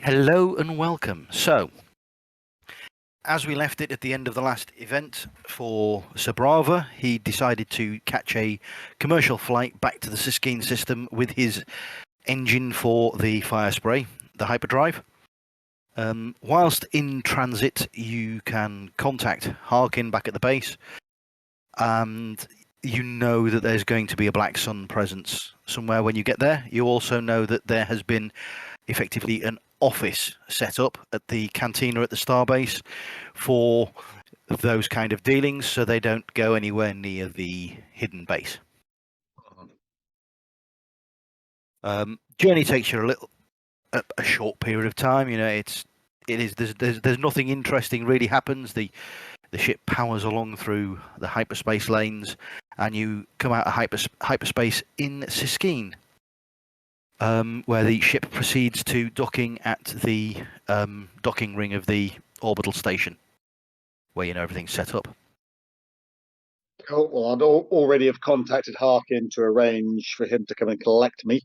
Hello and welcome. So, as we left it at the end of the last event for Sabrava, he decided to catch a commercial flight back to the Siskine system with his engine for the fire spray, the hyperdrive. Whilst in transit, you can contact Harkin back at the base, and you know that there's going to be a Black Sun presence somewhere when you get there. You also know that there has been effectively an office set up at the cantina at the starbase for those kind of dealings, so they don't go anywhere near the hidden base. Journey takes you a short period of time. You know, there's nothing interesting really happens. The ship powers along through the hyperspace lanes, and you come out of hyperspace in Siskine, where the ship proceeds to docking at the docking ring of the orbital station, where you know everything's set up. Cool. Well, I'd already have contacted Harkin to arrange for him to come and collect me,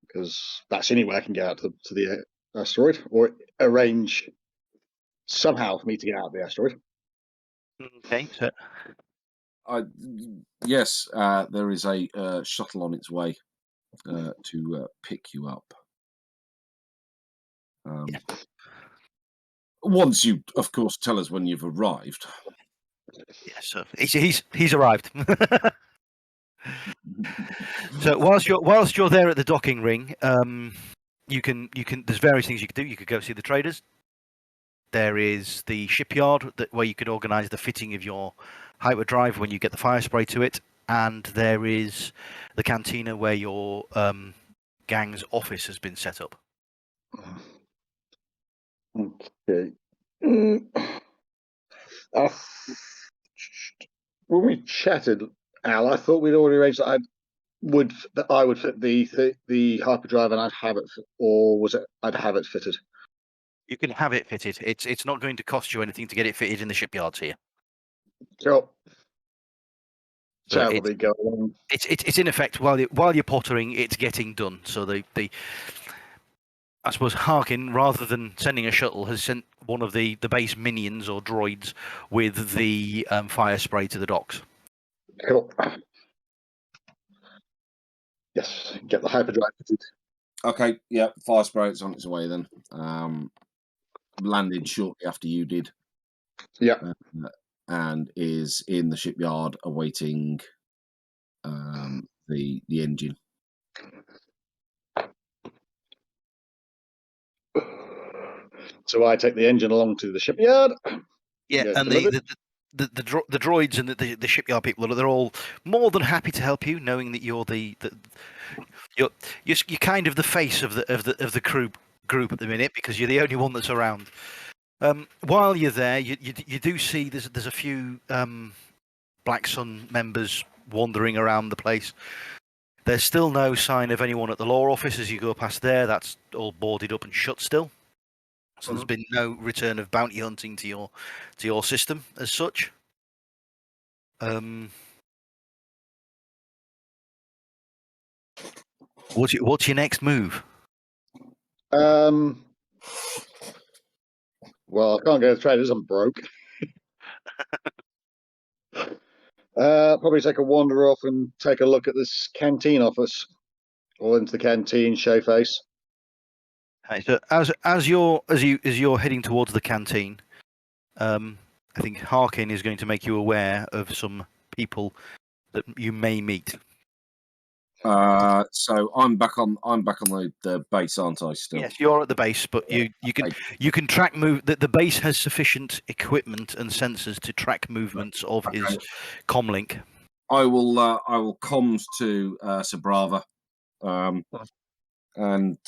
because that's the only way I can get out to the asteroid, or arrange somehow for me to get out of the asteroid. Okay, so Yes, there is a shuttle on its way to pick you up. Once you, of course, tell us when you've arrived. yeah, so he's arrived. So whilst you're there at the docking ring, you can there's various things you could do. You could go see the traders. There is the shipyard where you could organise the fitting of your hyperdrive when you get the fire spray to it, and there is the cantina where your gang's office has been set up. Okay. When we chatted, Al, I thought we'd already arranged that I would fit the hyperdrive and I'd have it, or was it I'd have it fitted? You can have it fitted. It's not going to cost you anything to get it fitted in the shipyards here. Sure. So Shall we go along? It's in effect while you're pottering, it's getting done. So the I suppose Harkin, rather than sending a shuttle, has sent one of the base minions or droids with the fire spray to the docks. Cool. Yes, get the hyperdrive fitted. Okay, yeah, fire spray, it's on its way then. Landed shortly after you did. Yeah. And is in the shipyard awaiting the engine. So I take the engine along to the shipyard. Yeah, and the droids and the shipyard people, they're all more than happy to help you, knowing that you're you're kind of the face of the group at the minute, because you're the only one that's around. While you're there, you do see there's a few Black Sun members wandering around the place. There's still no sign of anyone at the law office as you go past there. That's all boarded up and shut still. So there's been no return of bounty hunting to your system as such. What's your next move? Well, I can't go to traders. I'm broke. Probably take a wander off and take a look at this canteen office, or into the canteen, show face. Right, so as you're heading towards the canteen, I think Harkin is going to make you aware of some people that you may meet. So I'm back on the base, aren't I? Still. Yes, you're at the base, but you can track move. The base has sufficient equipment and sensors to track movements of his comlink. I will comms to Sabrava, and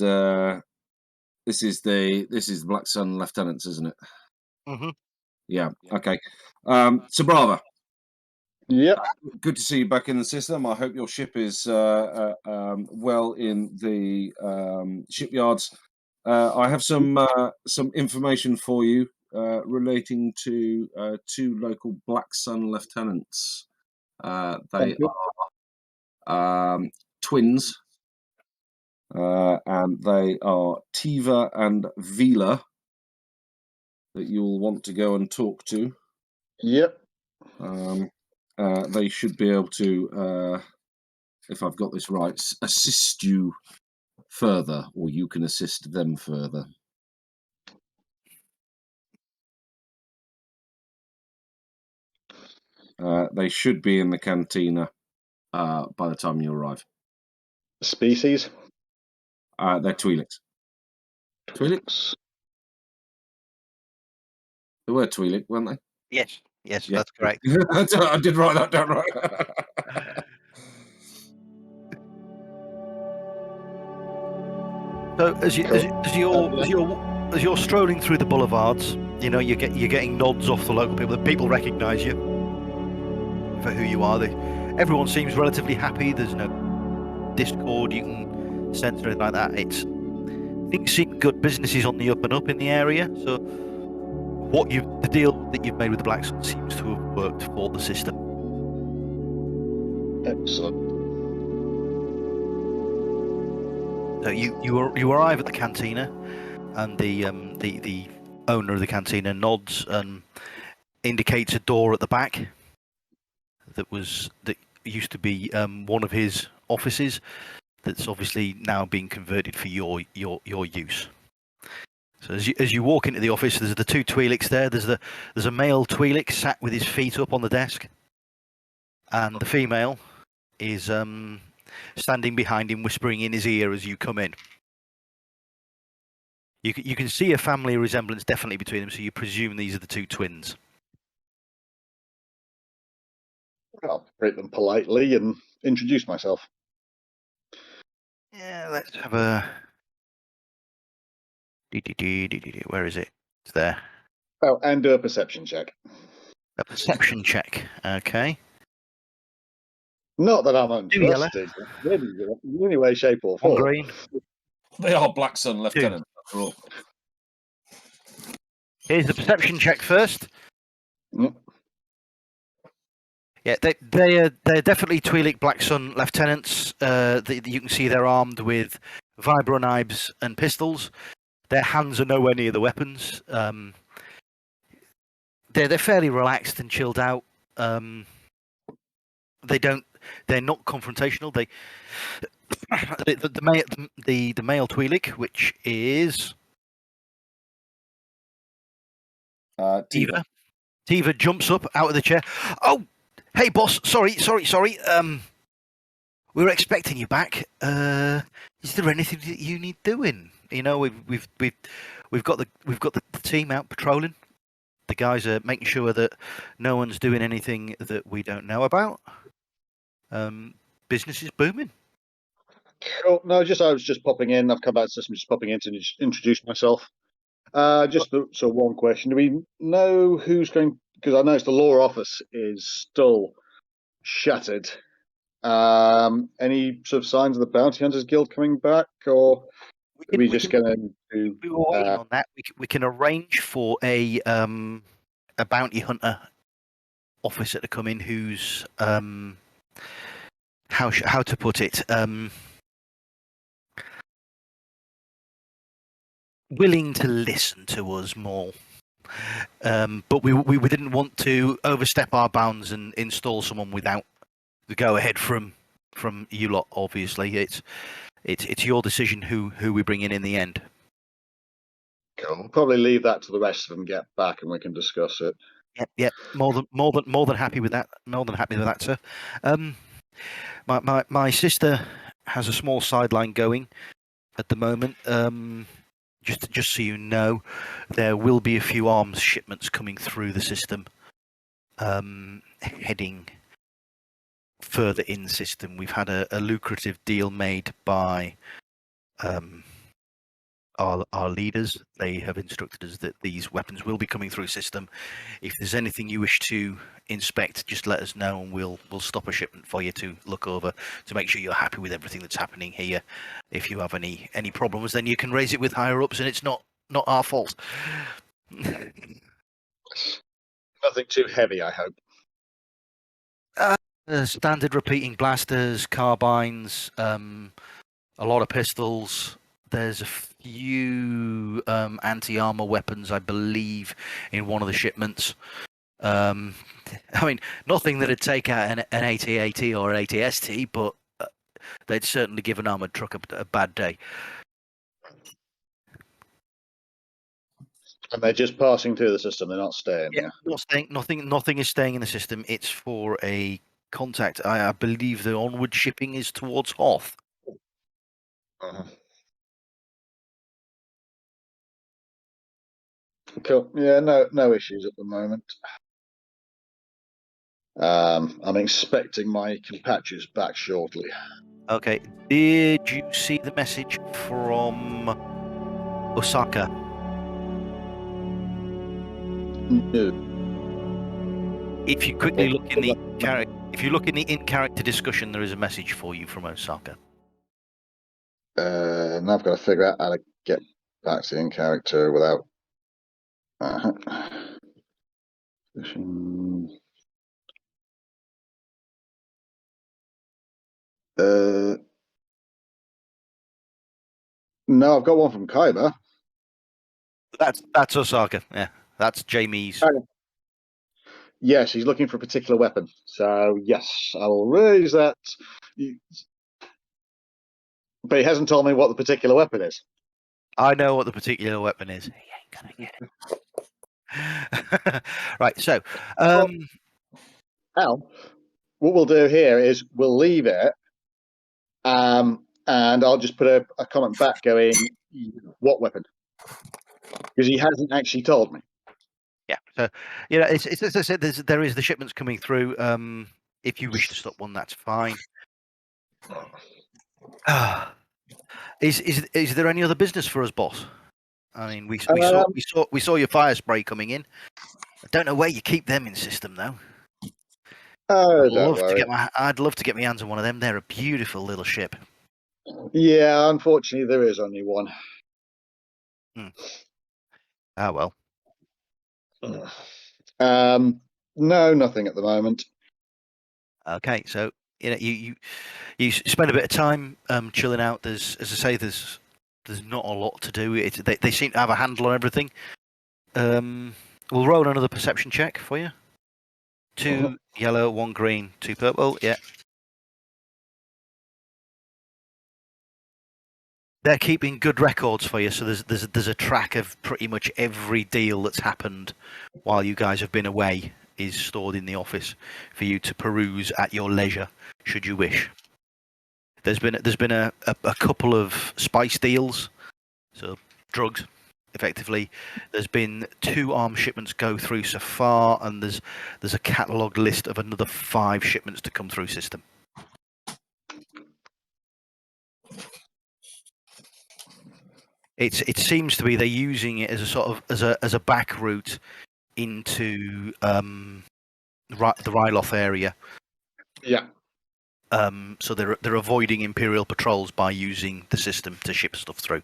this is the Black Sun lieutenants, isn't it? Mm-hmm. Yeah. Okay. Sabrava. Yep. Good to see you back in the system. I hope your ship is well in the shipyards. I have some information for you relating to two local Black Sun lieutenants. They are twins. and they are Tiva and Vila that you'll want to go and talk to. Yep. They should be able to, if I've got this right, assist you further, or you can assist them further. They should be in the cantina by the time you arrive. Species. They're Twi'leks. Twi'leks? They were Twi'lek, weren't they? Yes, yes, Yeah. that's correct. I did write that down right. So as you're strolling through the boulevards, you know you're getting nods off the local people. The people recognise you for who you are. Everyone seems relatively happy. There's no discord you can sense or anything like that. Things seem good. Business is on the up and up in the area. So the deal that you've made with the Black Sun seems to have worked for the system. Excellent. So you arrive at the cantina, and the owner of the cantina nods and indicates a door at the back that used to be one of his offices. That's obviously now being converted for your use. So as you walk into the office, there's the two Twi'leks there. There's a male Twi'lek sat with his feet up on the desk, and the female is standing behind him, whispering in his ear as you come in. You can see a family resemblance definitely between them, so you presume these are the two twins. I'll greet them politely and introduce myself. Yeah, let's have a. Where is it? It's there. Oh, and do a perception check. A perception check. Okay. Not that I'm Two yellow. untrusted in any way, shape, or One form. green. They are Black Sun Lieutenant, after all. Here's the perception check first. Mm. Yeah, they're definitely Twi'lek Black Sun lieutenants. You can see they're armed with vibro knives and pistols. Their hands are nowhere near the weapons. They're fairly relaxed and chilled out. They're not confrontational. The male Twi'lek, which is Tiva. Tiva jumps up out of the chair. Oh, hey boss, sorry. We were expecting you back. Is there anything that you need doing? You know, we've got the team out patrolling. The guys are making sure that no one's doing anything that we don't know about. Business is booming. Cool. No, I was just popping in. I've come back to the system, just popping in to introduce myself. So one question: do we know who's going? Because I noticed the law office is still shuttered. Any sort of signs of the Bounty Hunters Guild coming back, or are we just going to? We were waiting on that. We can arrange for a bounty hunter officer to come in who's how to put it, willing to listen to us more. But we didn't want to overstep our bounds and install someone without the go ahead from you lot. Obviously, it's your decision who we bring in the end. Cool. We'll probably leave that to the rest of them get back, and we can discuss it. Yep. More than happy with that. More than happy with that, sir. My sister has a small sideline going at the moment. Just so you know, there will be a few arms shipments coming through the system, heading further in the system. We've had a lucrative deal made by our leaders. They have instructed us that these weapons will be coming through system. If there's anything you wish to inspect, just let us know, and we'll stop a shipment for you to look over to make sure you're happy with everything that's happening here. If you have any problems, then you can raise it with higher ups, and it's not our fault. Nothing too heavy, I hope. Standard repeating blasters, carbines, a lot of pistols. There's a few anti-armor weapons, I believe, in one of the shipments. I mean, nothing that'd take out an AT-AT or an AT-ST, but they'd certainly give an armored truck a bad day. And they're just passing through the system. They're not staying. Yeah. Not staying. Nothing is staying in the system. It's for a contact. I believe the onward shipping is towards Hoth. Uh-huh. Cool. Yeah. No issues at the moment. I'm expecting my compatriots back shortly. Okay. Did you see the message from Osaka? No. If you quickly look in the in-character discussion, there is a message for you from Osaka. Now I've got to figure out how to get back to in character without. No, I've got one from Kaiba. That's Osaka. Yeah, that's Jamie's. Yes, he's looking for a particular weapon. So yes, I will raise that. But he hasn't told me what the particular weapon is. I know what the particular weapon is. He ain't gonna get it. Right. So, Al, what we'll do here is we'll leave it, and I'll just put a comment back going, what weapon? Because he hasn't actually told me. yeah. So, you know, it's as I said, there is the shipments coming through. If you wish to stop one, that's fine. Is there any other business for us, boss? I mean, we saw your fire spray coming in. I don't know where you keep them in system though. Oh, don't worry. I'd love to get my hands on one of them. They're a beautiful little ship. Yeah, unfortunately, there is only one. Ah, well. No, nothing at the moment. Okay, so you know you spend a bit of time chilling out. There's, as I say, there's not a lot to do. They seem to have a handle on everything. We'll roll another perception check for you. 2 yellow, 1 green, 2 purple. Yeah. They're keeping good records for you, so there's a track of pretty much every deal that's happened while you guys have been away is stored in the office for you to peruse at your leisure, should you wish. There's been a couple of spice deals, so drugs, effectively. There's been 2 arms shipments go through so far, and there's a catalogue list of another 5 shipments to come through system. It seems to be they're using it as a sort of as a back route into the Ryloth area. Yeah. So they're avoiding Imperial patrols by using the system to ship stuff through,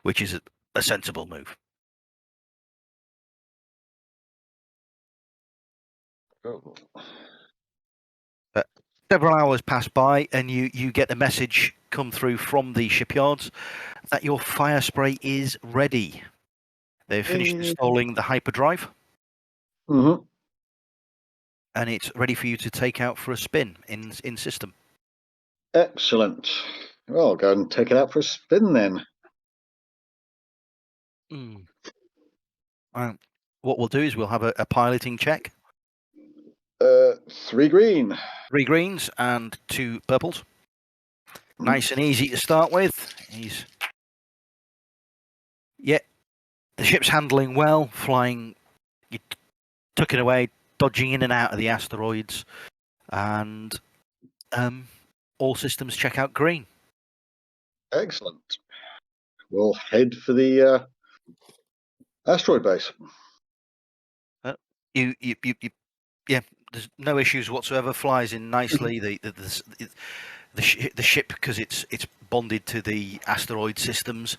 which is a sensible move. Oh. Several hours pass by, and you get the message come through from the shipyards that your fire spray is ready. They've finished installing the hyperdrive, Mm-hmm. and it's ready for you to take out for a spin in system. Excellent. Well, I'll go and take it out for a spin then. What we'll do is we'll have a piloting check. 3 green. 3 greens and 2 purples. Nice and easy to start with. The ship's handling well, flying, you're tucking away, dodging in and out of the asteroids, and all systems check out green. Excellent. We'll head for the asteroid base. Yeah, there's no issues whatsoever. Flies in nicely. The ship, because it's bonded to the asteroid systems,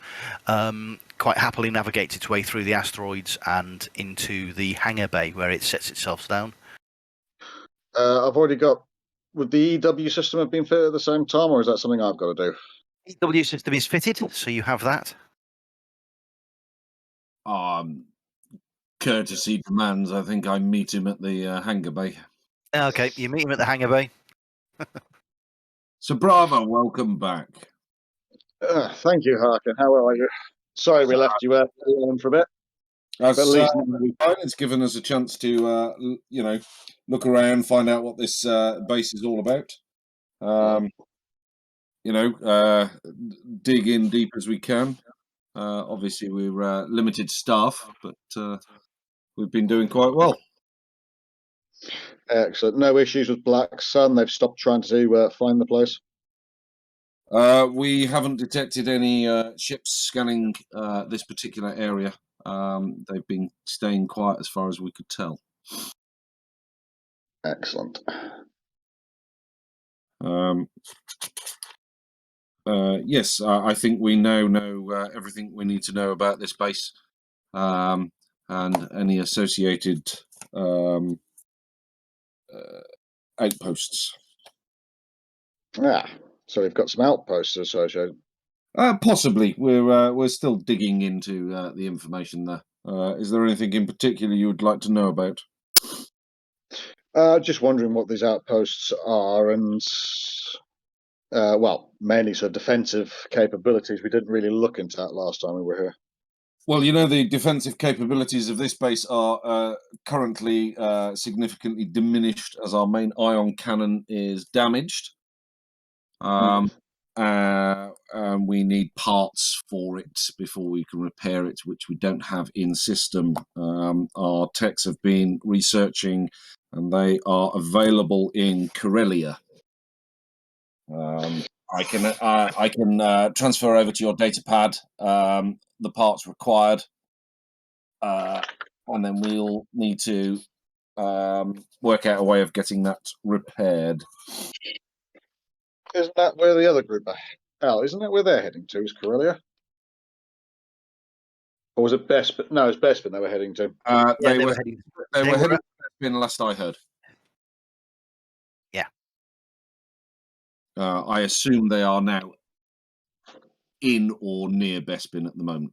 quite happily navigates its way through the asteroids and into the hangar bay where it sets itself down. I've already got. Would the EW system have been fitted at the same time, or is that something I've got to do? EW system is fitted, so you have that. Courtesy demands. I think I meet him at the hangar bay. Okay, you meet him at the hangar bay. So, Bravo, welcome back. Thank you, Harkin. How are you? Sorry we left you alone for a bit. That's But at least fine. It's given us a chance to, look around, find out what this base is all about. Dig in deep as we can. Obviously, we're limited staff, but we've been doing quite well. excellent. No issues with Black Sun. They've stopped trying to find the place. We haven't detected any ships scanning this particular area. They've been staying quiet as far as we could tell. Excellent. Yes, I think we now know everything we need to know about this base and any associated outposts. So we've got some outposts associated. Possibly. We're still digging into the information there. Is there anything in particular you would like to know about? Just wondering what these outposts are and, mainly sort of defensive capabilities. We didn't really look into that last time we were here. Well, the defensive capabilities of this base are currently significantly diminished as our main ion cannon is damaged. And we need parts for it before we can repair it, which we don't have in system. Our techs have been researching, and they are available in Corellia. I can transfer over to your data pad the parts required, and then we'll need to work out a way of getting that repaired. Isn't that where the other group are? Isn't that where they're heading to? Is Corellia? Or was it Bespin? No, it's Bespin they were heading to. They were heading to Bespin last I heard. Yeah. I assume they are now in or near Bespin at the moment.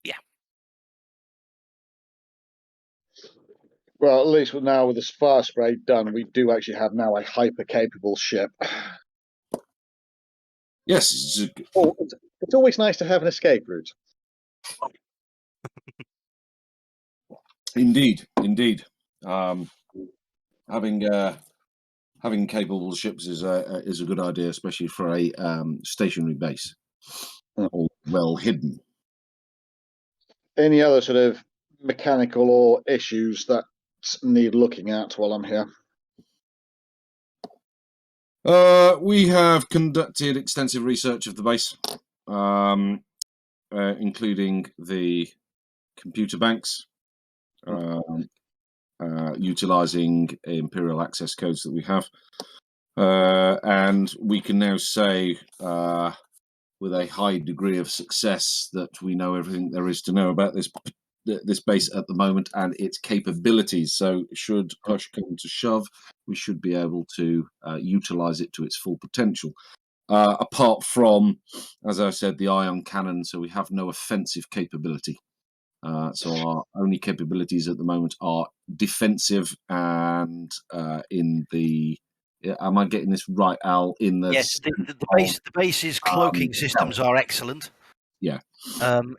Yeah. Well, at least now with this fire spray done, we do actually have now a hyper-capable ship. Yes. It's always nice to have an escape route. Indeed. Having capable ships is a good idea, especially for a stationary base or well hidden. Any other sort of mechanical or issues that need looking at while I'm here? We have conducted extensive research of the base, including the computer banks, utilizing imperial access codes that we have. And we can now say with a high degree of success that we know everything there is to know about this base at the moment and its capabilities. So should push come to shove, we should be able to utilize it to its full potential. Apart from, as I said, the ion cannon, so we have no offensive capability. So our only capabilities at the moment are defensive and in the. Am I getting this right, Al? In the Yes, the base's cloaking systems are excellent. Yeah.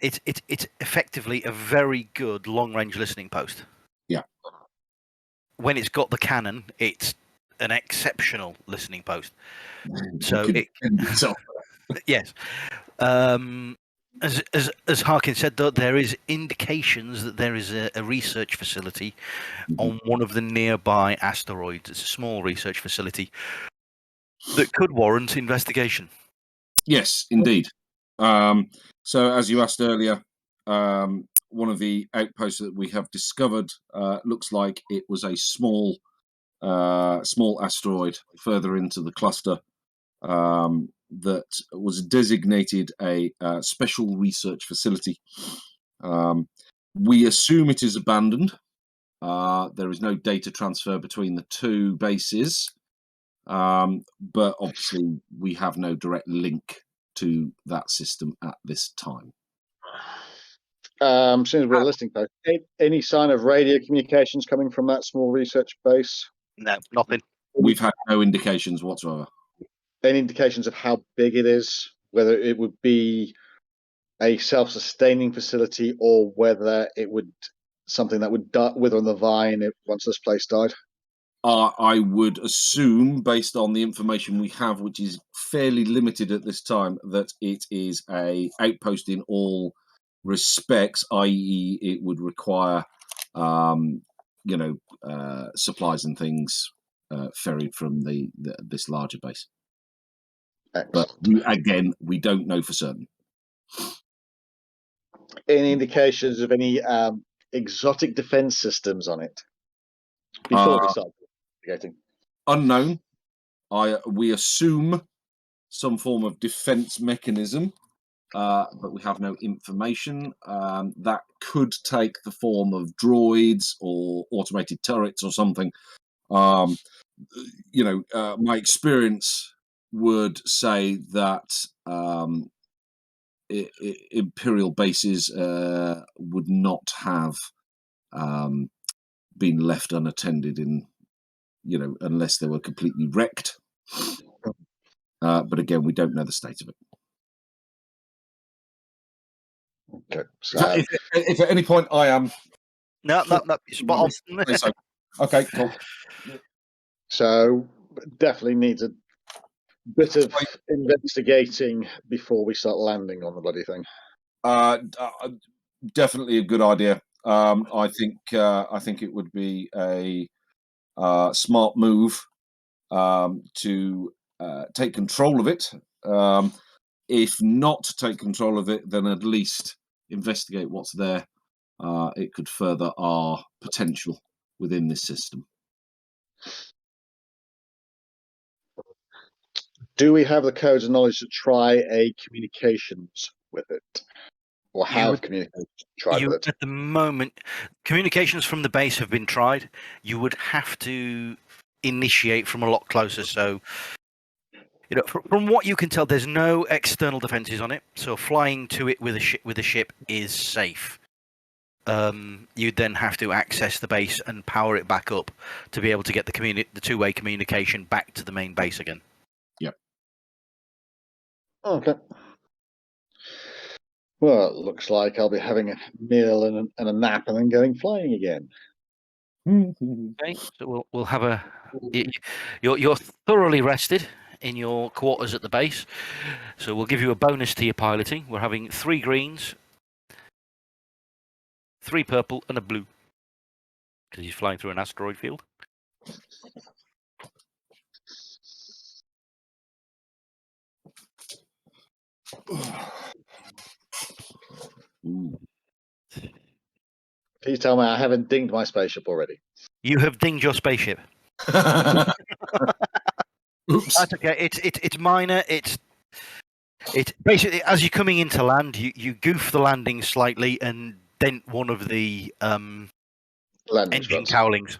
It's effectively a very good long-range listening post. Yeah. When it's got the cannon, it's an exceptional listening post. So yes. As Harkin said, though, there is indications that there is a research facility on one of the nearby asteroids. It's a small research facility that could warrant investigation. Yes, indeed. So, as you asked earlier, one of the outposts that we have discovered looks like it was a small asteroid further into the cluster that was designated a special research facility. We assume it is abandoned. There is no data transfer between the two bases. but obviously we have no direct link to that system at this time. Since we're listening, though, any sign of radio communications coming from that small research base? No, nothing. We've had no indications whatsoever. Any indications of how big it is? Whether it would be a self-sustaining facility or whether it would something that would wither on the vine once this place died? I would assume, based on the information we have, which is fairly limited at this time, that it is a outpost in all respects, i.e., it would require, supplies and things ferried from this larger base. Excellent. But we don't know for certain. Any indications of any exotic defense systems on it before we start investigating? Unknown. We assume some form of defense mechanism, but we have no information. That could take the form of droids or automated turrets or something. My experience would say that Imperial bases would not have been left unattended unless they were completely wrecked. But again, we don't know the state of it. Okay. If at any point I am... No, spot on. So. Okay, cool. So definitely needs a bit of investigating before we start landing on the bloody thing. Definitely a good idea. I think it would be a smart move to take control of it. If not to take control of it, then at least investigate what's there. It could further our potential within this system. Do we have the codes of knowledge to try a communications with it? Or have communications tried with it? At the moment, communications from the base have been tried. You would have to initiate from a lot closer. So, from what you can tell, there's no external defenses on it. So flying to it with a ship is safe. You'd then have to access the base and power it back up to be able to get the two-way communication back to the main base again. Yep. Okay. Well, it looks like I'll be having a meal and a nap and then going flying again. Okay, so we'll have you're thoroughly rested in your quarters at the base, so we'll give you a bonus to your piloting. We're having 3 greens, 3 purple, and a blue because he's flying through an asteroid field. Please tell me I haven't dinged my spaceship already. You have dinged your spaceship. Oops. That's okay. It's minor. It's basically as you're coming into land, you goof the landing slightly and dent one of the engine cowlings.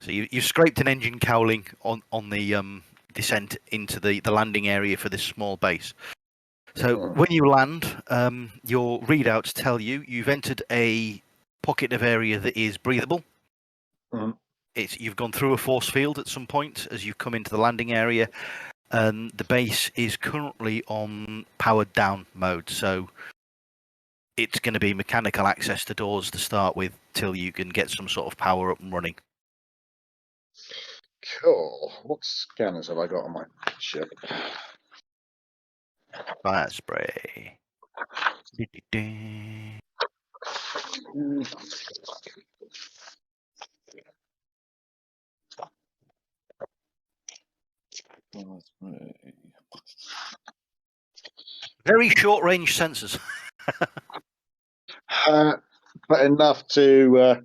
So you scraped an engine cowling on the descent into the landing area for this small base. So when you land, your readouts tell you've entered a pocket of area that is breathable. Mm-hmm. You've gone through a force field at some point as you've come into the landing area, and the base is currently on powered down mode. So it's going to be mechanical access to doors to start with till you can get some sort of power up and running. Cool. What scanners have I got on my ship? Fire spray. Very short range sensors. But enough to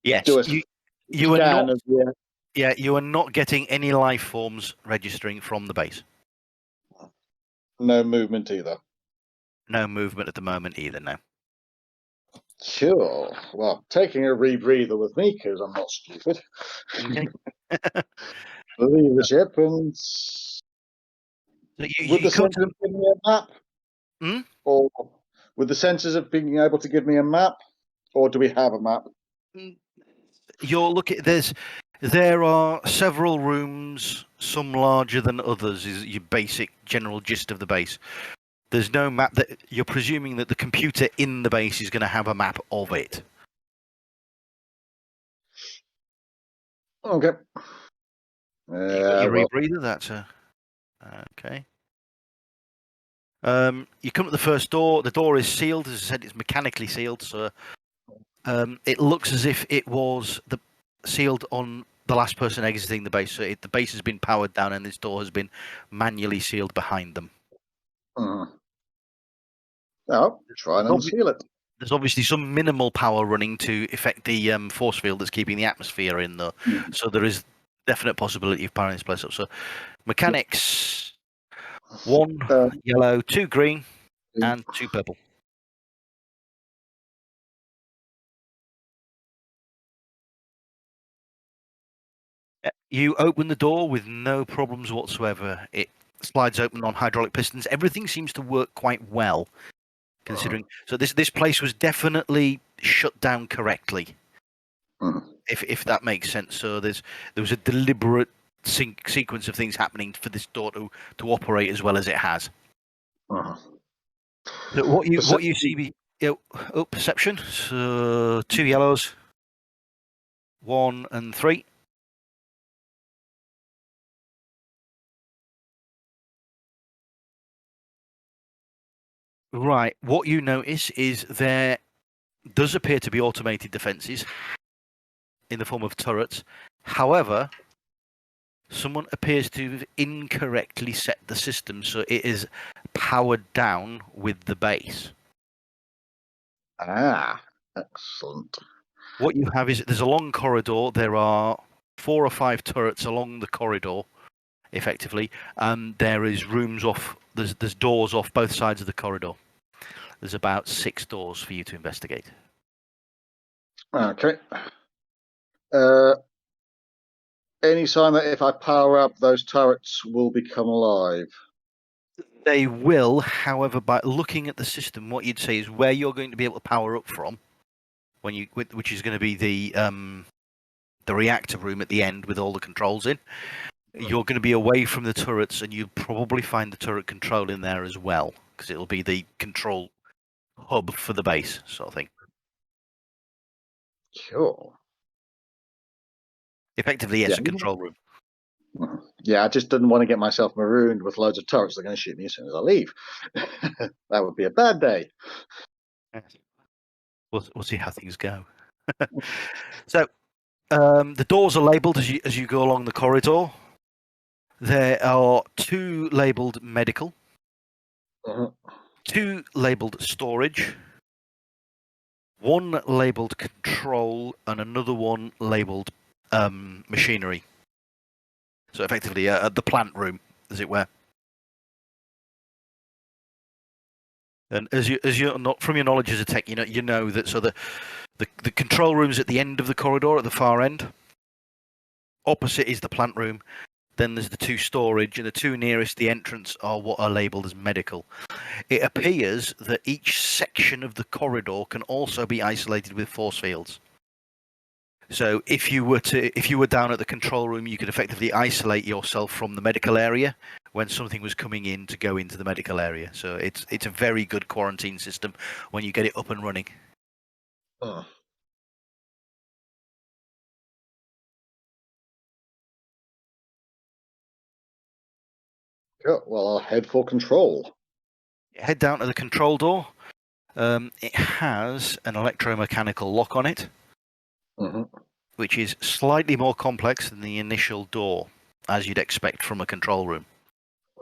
yes, do a you are scan not. of the. Yeah, you are not getting any life forms registering from the base. No movement either. No movement at the moment either. No. Sure. Well, taking a rebreather with me because I'm not stupid. Okay. Leave the ship and So you, with the you come sense to of giving me a map, Hmm? or with the senses of being able to give me a map, or do we have a map? You're looking. There are several rooms, some larger than others. Is your basic general gist of the base. There's no map that you're presuming that the computer in the base is going to have a map of it. Okay. You got your Well, rebreather. That's okay. You come to the first door. The door is sealed. As I said, it's mechanically sealed, so it looks as if it was sealed on the last person exiting the base. So the base has been powered down, and this door has been manually sealed behind them. now try and There's obvi- unseal it. There's obviously some minimal power running to affect the force field that's keeping the atmosphere in, though. So there is definite possibility of powering this place up. So mechanics: 1 yellow, 2 green, and 2 purple. You open the door with no problems whatsoever. It slides open on hydraulic pistons. Everything seems to work quite well, considering. So this place was definitely shut down correctly, if that makes sense. So there was a deliberate sequence of things happening for this door to operate as well as it has. So what you see, perception. So 2 yellows, 1 and 3. Right. What you notice is there does appear to be automated defences in the form of turrets. However, someone appears to have incorrectly set the system so it is powered down with the base. Excellent. What you have is there's a long corridor. There are 4 or 5 turrets along the corridor, effectively, and there is rooms off. There's doors off both sides of the corridor. There's about 6 doors for you to investigate. Okay. Any sign that if I power up, those turrets will become alive? They will, however, by looking at the system, what you'd say is where you're going to be able to power up from, which is going to be the reactor room at the end with all the controls in. You're going to be away from the turrets, and you'll probably find the turret control in there as well, because it'll be the control hub for the base, sort of thing. Sure. Effectively, yes, Yeah. a control room. Yeah, I just didn't want to get myself marooned with loads of turrets. They're going to shoot me as soon as I leave. That would be a bad day. We'll see how things go. So the doors are labelled as you go along the corridor. There are 2 labelled medical, 2 labelled storage, 1 labelled control, and another one labelled machinery. So effectively, the plant room, as it were. And as you're not from your knowledge as a tech, you know that. So the control room's at the end of the corridor, at the far end. Opposite is the plant room. Then there's the 2 storage, and the 2 nearest the entrance are what are labelled as medical. It appears that each section of the corridor can also be isolated with force fields. So if you were down at the control room, you could effectively isolate yourself from the medical area when something was coming in to go into the medical area. So it's a very good quarantine system when you get it up and running. Sure. Well, I'll head for control. Head down to the control door. It has an electromechanical lock on it, which is slightly more complex than the initial door, as you'd expect from a control room.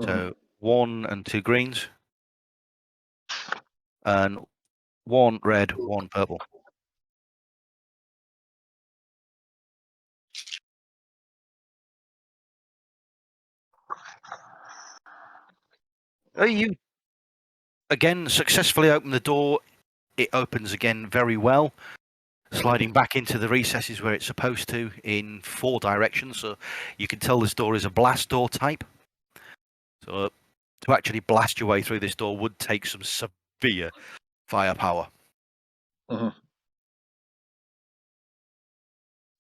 So 1 and 2 greens, and 1 red, 1 purple. You again successfully open the door. it opens again very well, sliding back into the recesses where it's supposed to in 4 directions. So you can tell this door is a blast door type. So to actually blast your way through this door would take some severe firepower. Mhm.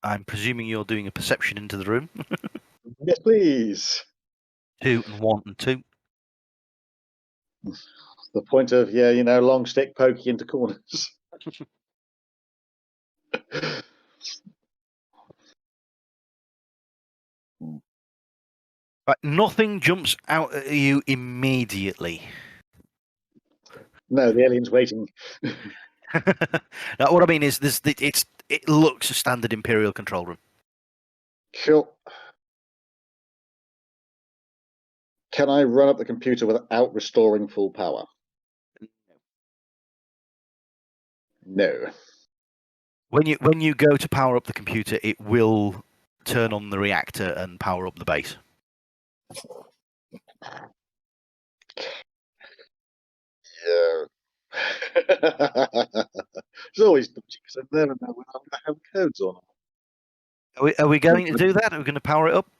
I'm presuming you're doing a perception into the room. Yes, please. 2 and 1 and 2. The point of long stick poking into corners. Right, nothing jumps out at you immediately. No, the alien's waiting. Now, what I mean is, it looks a standard Imperial control room. Sure. Can I run up the computer without restoring full power? No. When you go to power up the computer, it will turn on the reactor and power up the base. Yeah. It's always dodgy because I never know when I'm going to have codes on. Are we going to do that? Are we going to power it up?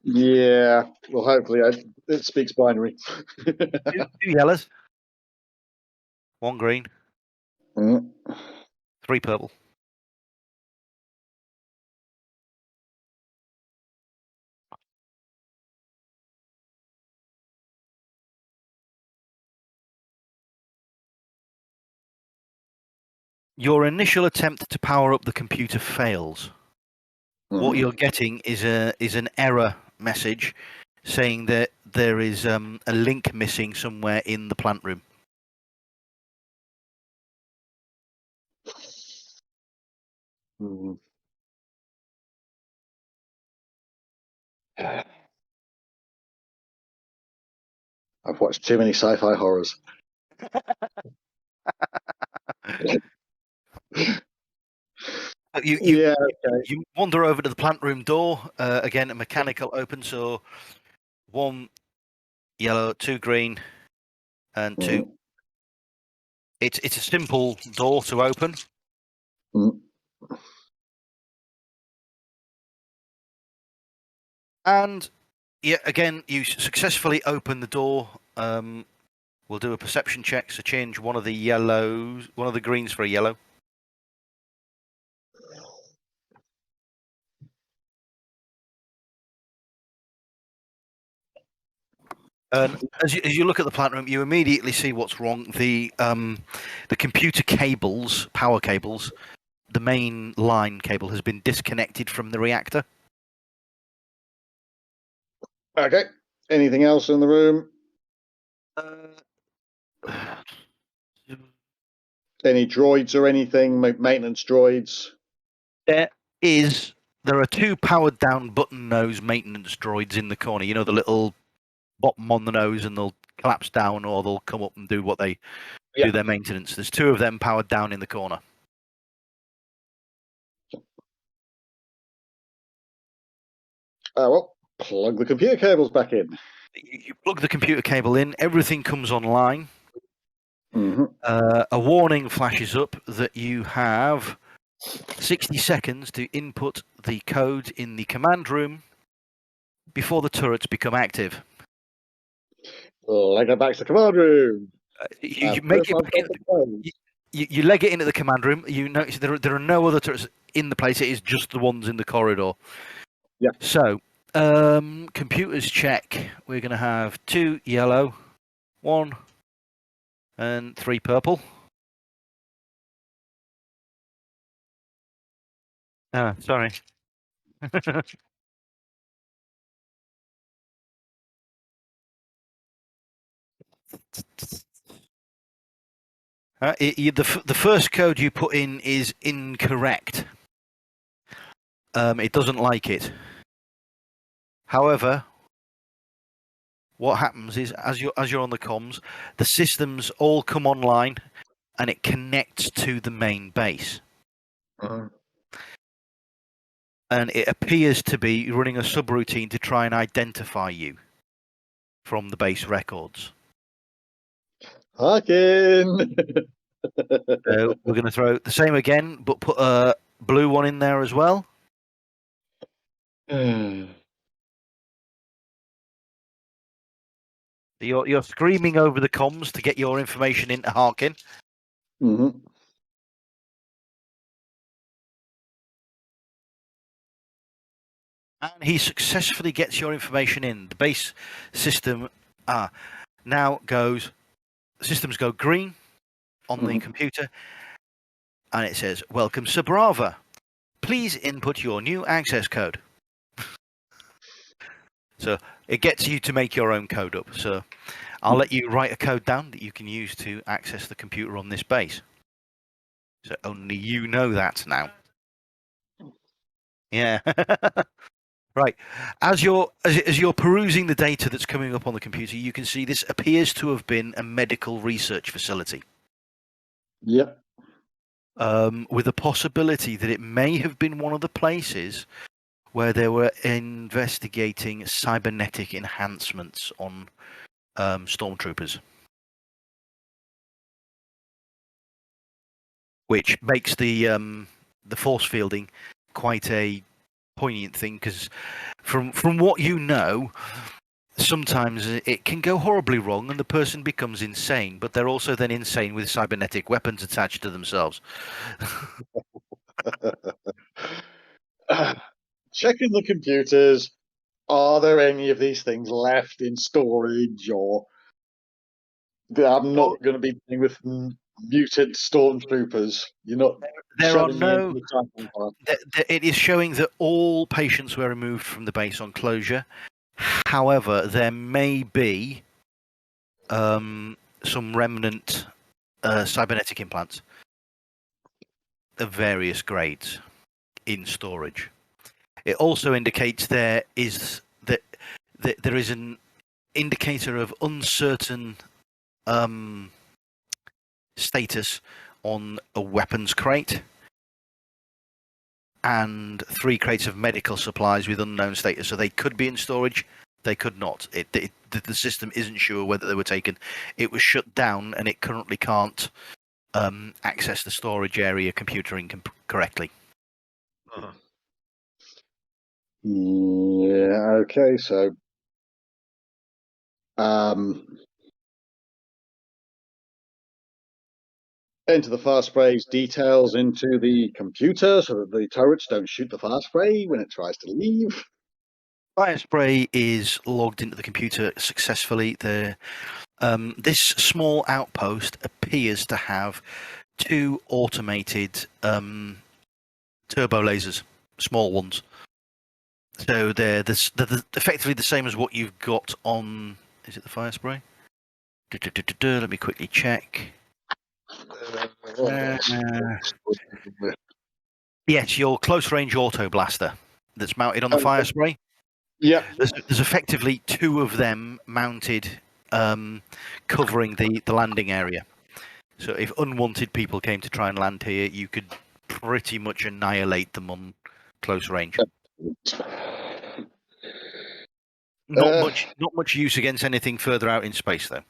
Yeah. Well, hopefully it speaks binary. 2 yellows, 1 green, Mm. 3 purple. Your initial attempt to power up the computer fails. What you're getting is an error message saying that there is a link missing somewhere in the plant room. Mm. I've watched too many sci-fi horrors. You Okay. wander over to the plant room door. Again, a mechanical open. So 1 yellow, 2 green, and 2. Mm. It's a simple door to open. Mm. And yeah, again, you successfully open the door. We'll do a perception check. So change one of the greens for a yellow. And as you look at the plant room, you immediately see what's wrong. The computer cables, power cables, the main line cable has been disconnected from the reactor. Okay. Anything else in the room? Any droids or anything? Maintenance droids? There are 2 powered down button nose maintenance droids in the corner. You know, the little bottom on the nose, and they'll collapse down or they'll come up and do what they do their maintenance. There's 2 of them powered down in the corner. Well, plug the computer cables back in. You plug the computer cable in, everything comes online. Mm-hmm. A warning flashes up that you have 60 seconds to input the code in the command room before the turrets become active. Leg it back to the command room. You make it back in. You leg it into the command room. You notice there are no other turrets in the place. It is just the ones in the corridor. Yeah. So, computers check. We're going to have 2 yellow, 1, and 3 purple. Ah, sorry. The first code you put in is incorrect. It doesn't like it. However, what happens is as you're on the comms, the systems all come online, and it connects to the main base. Mm-hmm. And it appears to be running a subroutine to try and identify you from the base records. Harkin. So we're going to throw the same again, but put a blue one in there as well. You're screaming over the comms to get your information into Harkin. Mm-hmm. And he successfully gets your information in. The base system now goes, systems go green on the computer, and it says, "Welcome, Sabrava. Please input your new access code." So it gets you to make your own code up. So I'll let you write a code down that you can use to access the computer on this base. So only you know that now. Yeah. Right. As you're perusing the data that's coming up on the computer, you can see this appears to have been a medical research facility. Yep. With a possibility that it may have been one of the places where they were investigating cybernetic enhancements on stormtroopers, which makes the force fielding quite a poignant thing, because from what you know, sometimes it can go horribly wrong and the person becomes insane, but they're also then insane with cybernetic weapons attached to themselves. Checking the computers. Are there any of these things left in storage, or I'm not going to be dealing with mutant stormtroopers? You're not There are shoving me into no. the time bomb. It is showing that all patients were removed from the base on closure. However, there may be some remnant cybernetic implants of various grades in storage. It also indicates there is that there is an indicator of uncertain status on a weapons crate, and 3 crates of medical supplies with unknown status. So they could be in storage, they could not. The system isn't sure whether they were taken. It was shut down, and it currently can't access the storage area computering correctly. Yeah. Okay. So, enter the fast spray's details into the computer so that the turrets don't shoot the fast spray when it tries to leave. Fire spray is logged into the computer successfully. This small outpost appears to have 2 automated turbo lasers, small ones. So they're effectively the same as what you've got on. Is it the fire spray? Let me quickly check. Yes, your close range auto blaster that's mounted on the fire spray. Yep. There's effectively 2 of them mounted, covering the landing area. So if unwanted people came to try and land here, you could pretty much annihilate them on close range. Not much use against anything further out in space, though.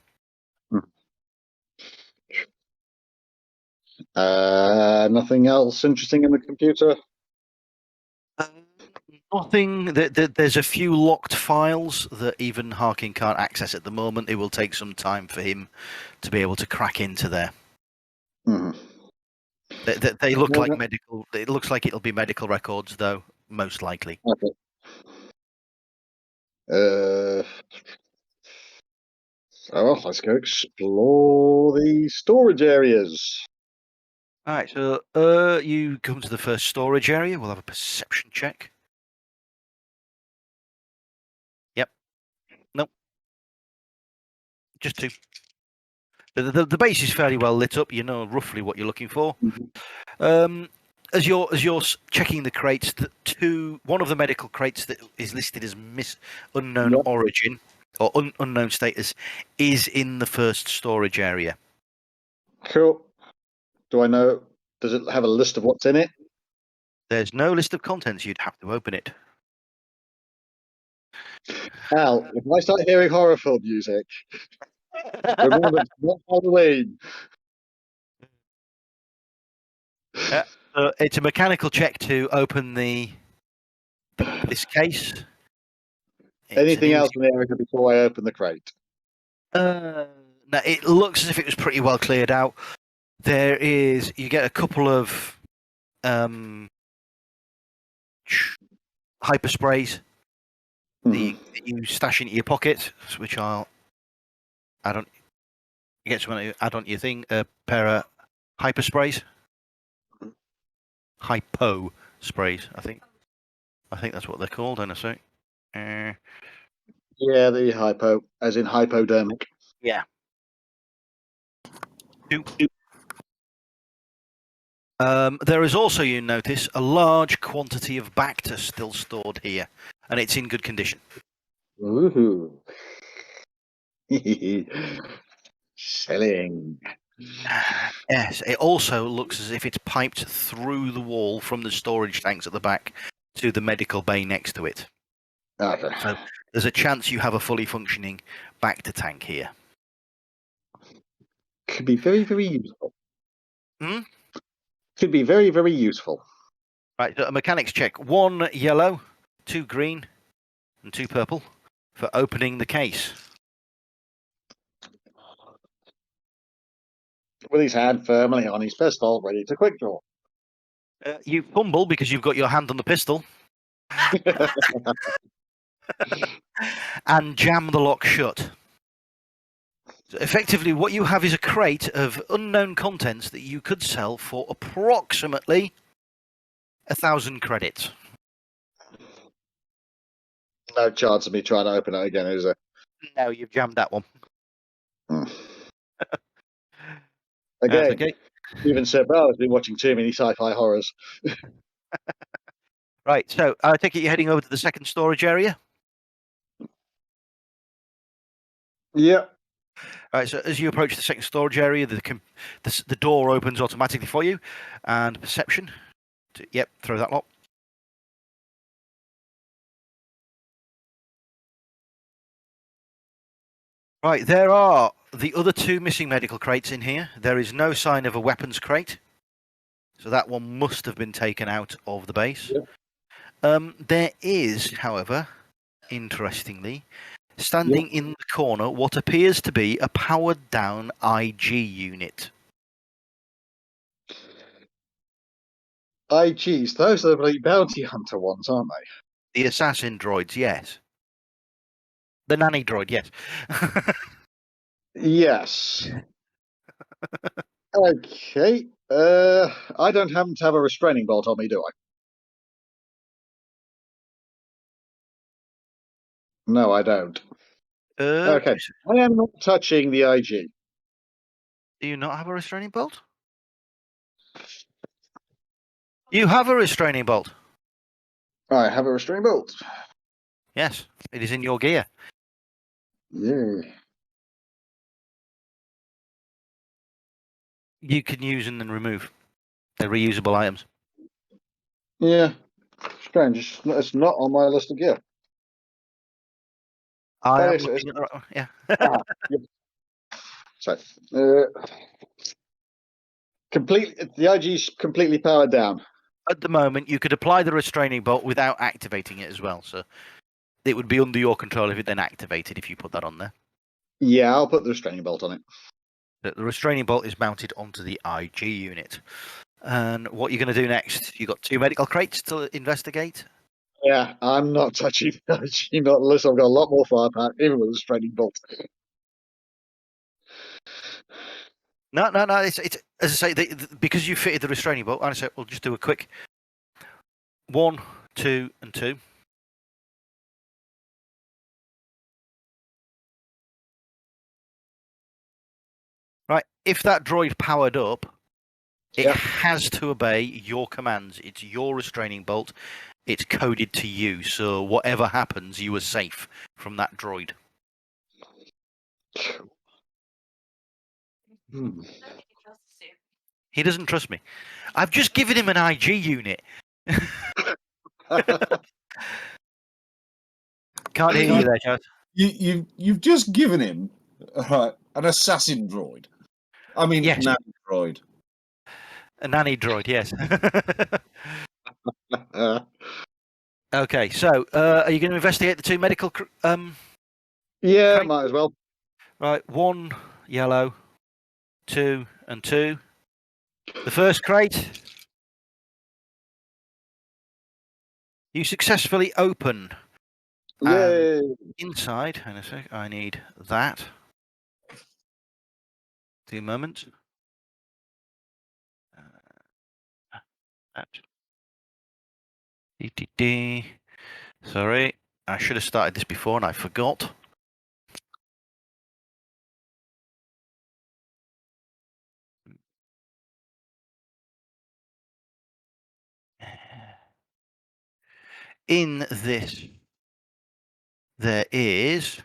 Nothing else interesting in the computer? Nothing. There's a few locked files that even Harkin can't access at the moment. It will take some time for him to be able to crack into there. They look like medical. It looks like it'll be medical records, though, most likely. Okay. So let's go explore the storage areas. All right, so you come to the first storage area. We'll have a perception check. Yep. Nope. Just 2. The base is fairly well lit up. You know roughly what you're looking for. As you're checking the crates, one of the medical crates that is listed as unknown origin or unknown status is in the first storage area. Cool. Do I know? Does it have a list of what's in it? There's no list of contents. You'd have to open it. Al, if I start hearing horror film music, Remember, it's not Halloween. It's a mechanical check to open this case. It's an Anything else easy- in the area before I open the crate? Now it looks as if it was pretty well cleared out. You get a couple of hyper sprays that you stash into your pocket, which I'll add on. You get someone to add onto your thing. A pair of hyper sprays, hypo sprays. I think that's what they're called. And I say, Yeah, the hypo, as in hypodermic. yeah. There is also, you notice, a large quantity of Bacta still stored here, and it's in good condition. Ooh. Selling. Yes, it also looks as if it's piped through the wall from the storage tanks at the back to the medical bay next to it. Okay. So there's a chance you have a fully functioning Bacta tank here. Could be very, very useful. Hmm? Could be very, very useful. Right, so a mechanics check. 1 yellow, 2 green, and 2 purple for opening the case. With his hand firmly on his pistol, ready to quick draw. You fumble because you've got your hand on the pistol and jam the lock shut. So effectively, what you have is a crate of unknown contents that you could sell for approximately 1,000 credits. No chance of me trying to open it again, is there? No, you've jammed that one. Again, Okay. even Sir Brown has been watching too many sci-fi horrors. Right, so I take it you're heading over to the second storage area? Yep. Right, so as you approach the second storage area, the door opens automatically for you, and perception. Yep, throw that lot. Right, there are the other 2 missing medical crates in here. There is no sign of a weapons crate, so that one must have been taken out of the base. Yep. There is, however, interestingly, standing in the corner, what appears to be a powered-down IG unit. IGs, those are the bloody bounty hunter ones, aren't they? The assassin droids, yes. The nanny droid, yes. Yes. Okay. I don't happen to have a restraining bolt on me, do I? No, I don't. Okay. I am not touching the IG. Do you not have a restraining bolt? You have a restraining bolt. I have a restraining bolt. Yes, it is in your gear. Yeah. You can use and then remove. They're reusable items. Yeah. Strange. It's not on my list of gear. I am yes, looking at the right. Yeah. Yep. So, the IG's completely powered down. At the moment, you could apply the restraining bolt without activating it as well. So it would be under your control if it then activated if you put that on there. Yeah, I'll put the restraining bolt on it. The restraining bolt is mounted onto the IG unit. And what you're going to do next? You've got 2 medical crates to investigate. Yeah, I'm not touching the IG, not unless I've got a lot more firepower, even with a restraining bolt. No. It's as I say, because you fitted the restraining bolt. I say we'll just do a quick 1, 2, and 2. Right. If that droid powered up, it has to obey your commands. It's your restraining bolt. It's coded to you. So whatever happens, you are safe from that droid. He doesn't trust me. I've just given him an IG unit. Can't hear you there, Chad. You've just given him right An assassin droid. I mean, Yes. nanny droid. A nanny droid, yes. Uh, Okay, so are you going to investigate the two medical? yeah, Crate? might as well. Right, 1 yellow, 2 and 2. The first crate. You successfully open. Yay! Inside, hang on a sec, I need that. 2 moments. That. Dee. Sorry, I should have started this before and I forgot. In this, there is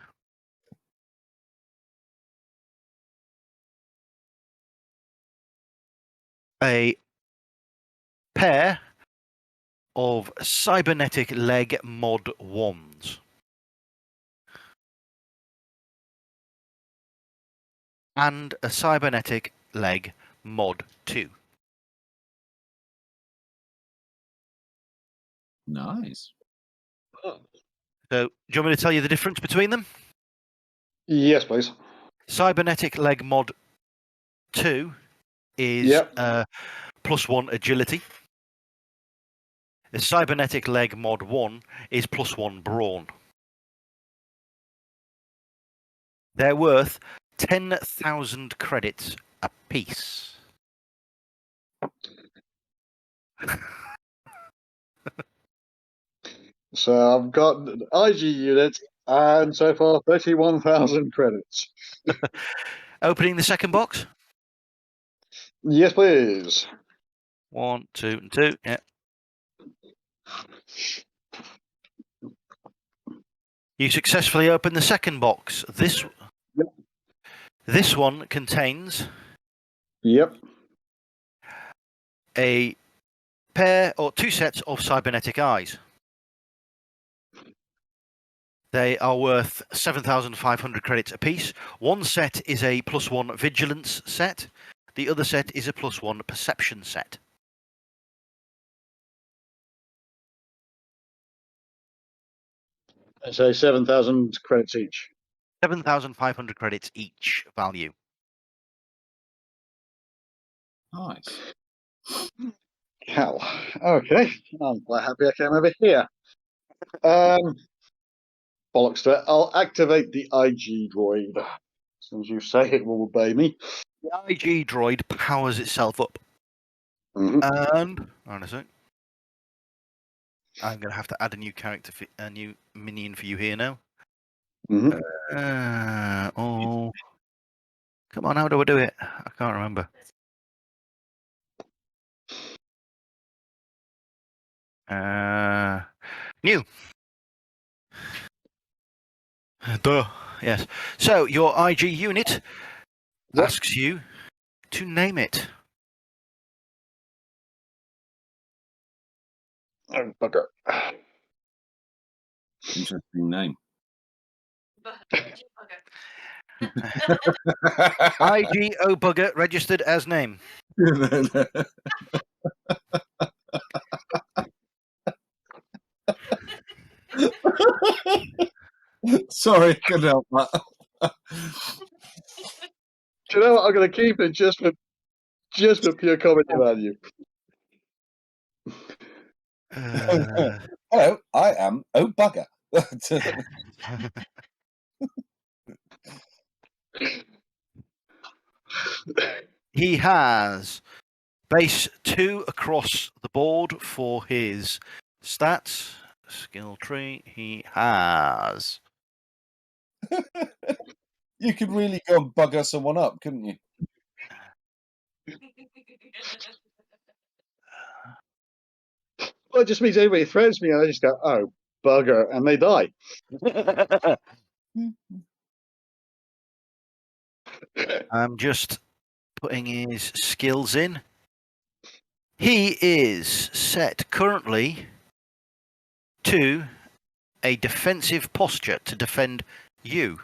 a pair of cybernetic leg mod 1s. And a cybernetic leg mod 2. Nice. Oh. So, do you want me to tell you the difference between them? Yes, please. Cybernetic leg mod 2 is Yep. +1 agility. The cybernetic leg mod 1 is +1 brawn. They're worth 10,000 credits apiece. So I've got an IG unit and so far 31,000 credits. Opening the second box. Yes, please. 1, 2, and 2. Yeah. You successfully open the second box. This one contains Yep. a pair or 2 sets of cybernetic eyes. They are worth 7,500 credits apiece. One set is a +1 vigilance set. The other set is a +1 perception set. So 7,000 credits each. 7,500 credits each value. Nice. Hell. Okay. I'm quite happy I came over here. Bollocks to it. I'll activate the IG droid. As soon as you say it will obey me. The IG droid powers itself up. Mhm. And hang on a sec. I'm going to have to add a new character, a new minion for you here now. Mhm. Oh, come on! How do I do it? I can't remember. New. Duh. Yes. So your IG unit Yep. asks you to name it. Oh, bugger. Interesting name. IG Bugger registered as name. Sorry, couldn't help that. Do you know what? I'm going to keep it just for pure comedy value. Hello, I am Bugger. He has base 2 across the board for his stats. Skill tree. He has. You could really go and bugger someone up, couldn't you? Well, it just means anybody threatens me and I just go, oh, bugger, and they die. I'm just putting his skills in. He is set currently to a defensive posture to defend you.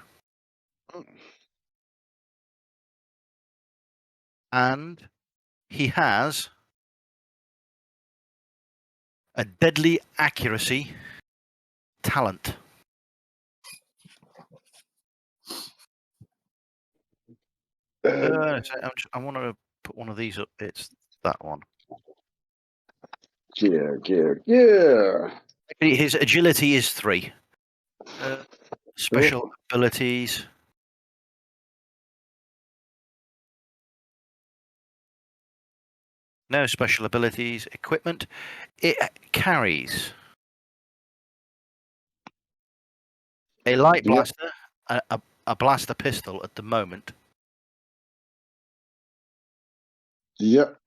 and he has a deadly accuracy talent. I want to put one of these up. It's that one. Yeah. Actually, his agility is 3. Special abilities. No special abilities. Equipment. It carries a light Yep. blaster, a blaster pistol at the moment, Yep.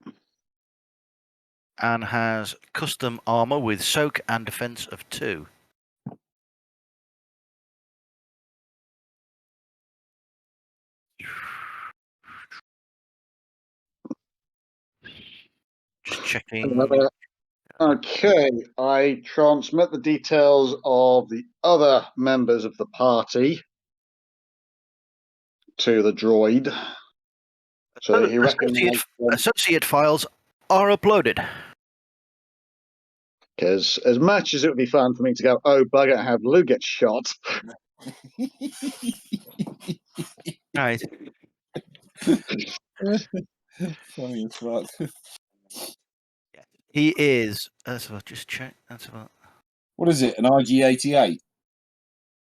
and has custom armor with soak and defense of 2. Just checking. Okay, I transmit the details of the other members of the party to the droid, so that he recognizes them. Associate files are uploaded. Because as much as it would be fun for me to go, oh bugger, have Lou get shot. Right. Funny as fuck. He is. That's about. Just check. That's about. What is it? An IG-88?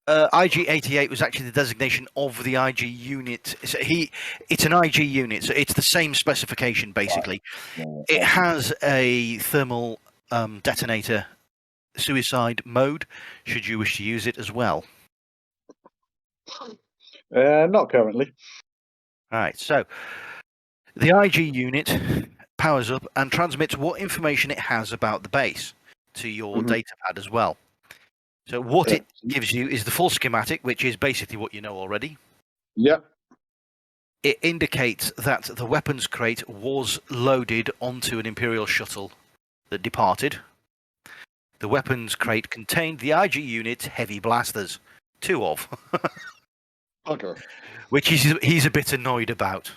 IG-88 was actually the designation of the IG unit. So it's an IG unit, so it's the same specification basically. Yeah, It has a thermal detonator suicide mode, should you wish to use it as well. Not currently. All right, so the IG unit powers up and transmits what information it has about the base to your data pad as well. So what it gives you is the full schematic, which is basically what you know already. Yep. It indicates that the weapons crate was loaded onto an Imperial shuttle that departed. The weapons crate contained the IG unit's heavy blasters, 2 of, Okay. which he's a bit annoyed about.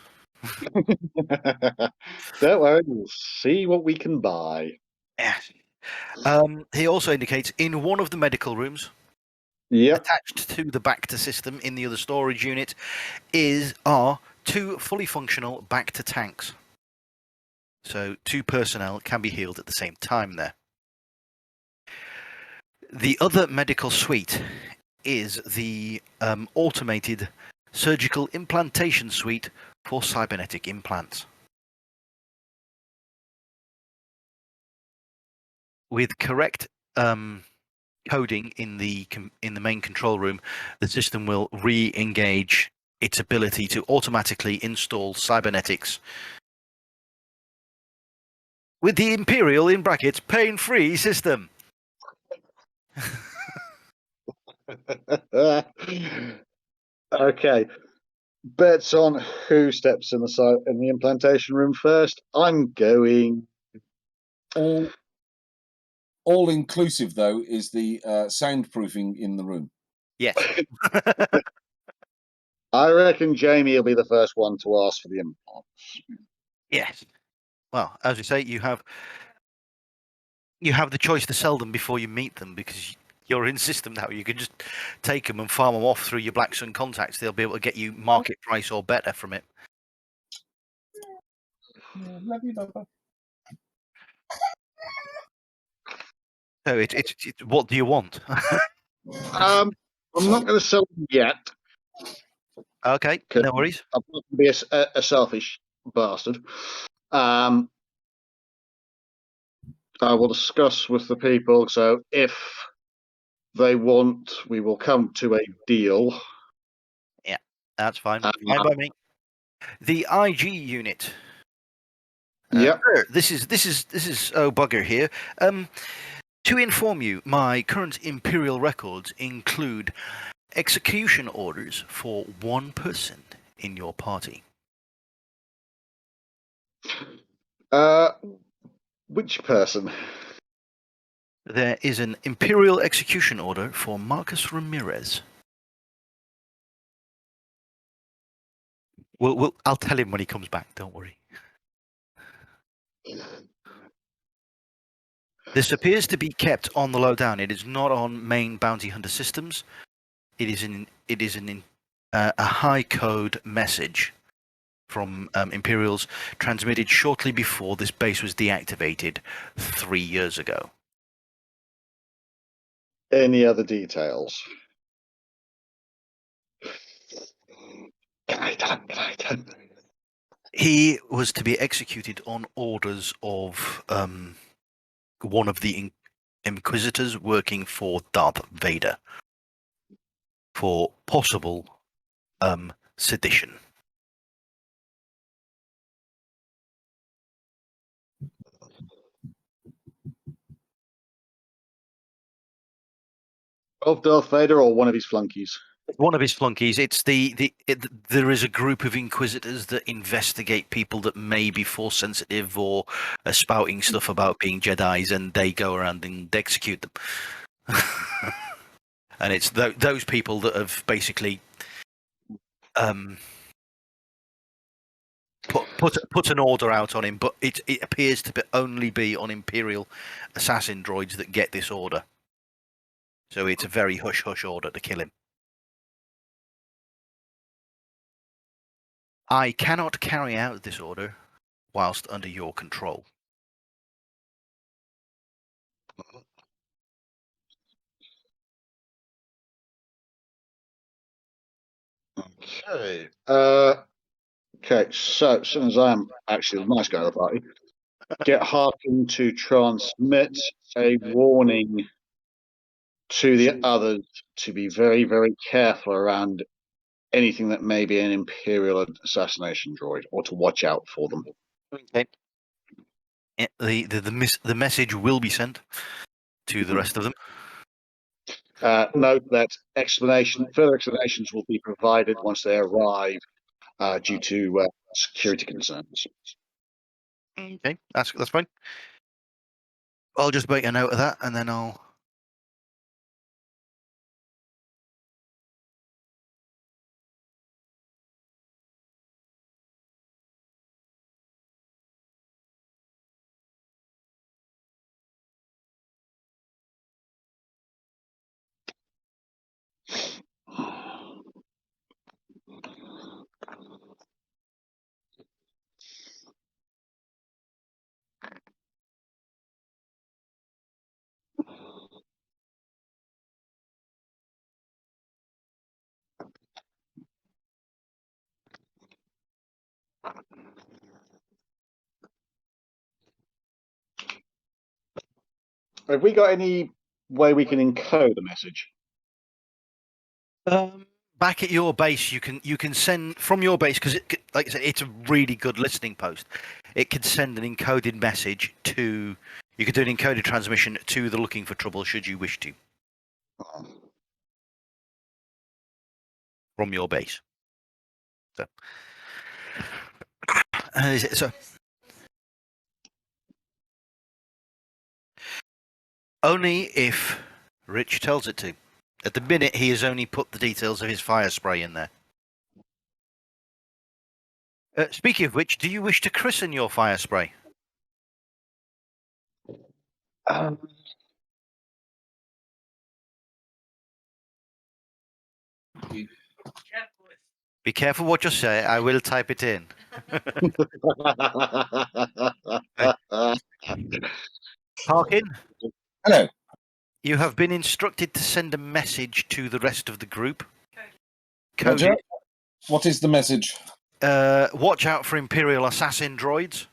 Don't worry, we'll see what we can buy. Yes. He also indicates in one of the medical rooms, Yep. attached to the Backwater system in the other storage unit, are 2 fully functional Backwater tanks. So 2 personnel can be healed at the same time there. The other medical suite is the automated surgical implantation suite for cybernetic implants. With correct coding in the main control room, the system will re-engage its ability to automatically install cybernetics with the Imperial in brackets pain-free system. Okay. Bets on who steps in the implantation room first. I'm going. All inclusive though is the soundproofing in the room. Yes. I reckon Jamie will be the first one to ask for the implants. Yes. Well, as we say, you have the choice to sell them before you meet them, because you're in system now. You can just take them and farm them off through your Black Sun contacts. They'll be able to get you market price or better from it. Love you, Bubba. So it's what do you want? I'm not going to sell them yet. Okay, no worries. I'm not going to be a selfish bastard. I will discuss with the people. So if they want, we will come to a deal. Yeah, that's fine. Fine by me. The IG unit. Yep. This is oh bugger here. To inform you, my current Imperial records include execution orders for 1 person in your party. Which person? There is an Imperial execution order for Marcus Ramirez. I'll tell him when he comes back, don't worry. This appears to be kept on the lowdown. It is not on main bounty hunter systems. It is a high code message from Imperials transmitted shortly before this base was deactivated 3 years ago. Any other details? He was to be executed on orders of one of the Inquisitors working for Darth Vader for possible sedition. Of Darth Vader or one of his flunkies? One of his flunkies. It's there is a group of Inquisitors that investigate people that may be Force sensitive or are spouting stuff about being Jedis, and they go around and execute them. And it's those people that have basically put an order out on him, but it appears to only be on Imperial assassin droids that get this order. So it's a very hush-hush order to kill him. I cannot carry out this order whilst under your control. Okay. Okay, so as soon as I'm actually the nice guy of the party, get Harkin to transmit a warning to the others to be very, very careful around anything that may be an Imperial assassination droid, or to watch out for them. Okay. The message will be sent to the rest of them. Note that further explanations will be provided once they arrive, due to security concerns. Okay, that's fine. I'll just make a note of that, and then I'll. Have we got any way we can encode a message? Back at your base, you can send from your base, because like I said, it's a really good listening post. It could send an encoded message to. You could do an encoded transmission to the looking for trouble, should you wish to, from your base. So only if Rich tells it to. At the minute, he has only put the details of his fire spray in there. Speaking of which, do you wish to christen your fire spray? Be careful what you say. I will type it in. Harkin? Hello. You have been instructed to send a message to the rest of the group. Roger. What is the message? Watch out for Imperial assassin droids.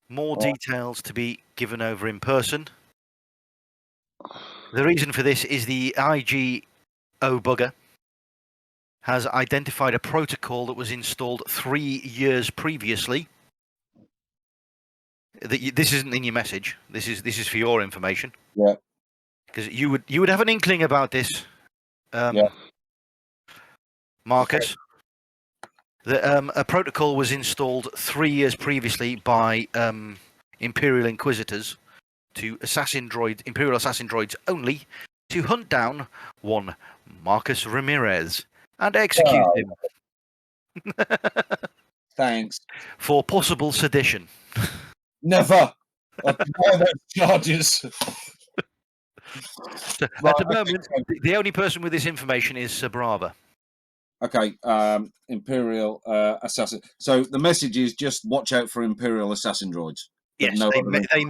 More Right. details to be given over in person. The reason for this is the IGO bugger has identified a protocol that was installed 3 years previously. This isn't in your message. This is for your information. Yeah. Because you would have an inkling about this, Yeah. Marcus. That a protocol was installed 3 years previously by Imperial Inquisitors to Imperial assassin droids only, to hunt down one Marcus Ramirez and execute him Thanks. for possible sedition. Never. I'll deny those charges. So, Right, at the okay, moment, the only person with this information is Sir Brava. Okay, Imperial assassin. So the message is just watch out for Imperial assassin droids. But Yes, no they, other they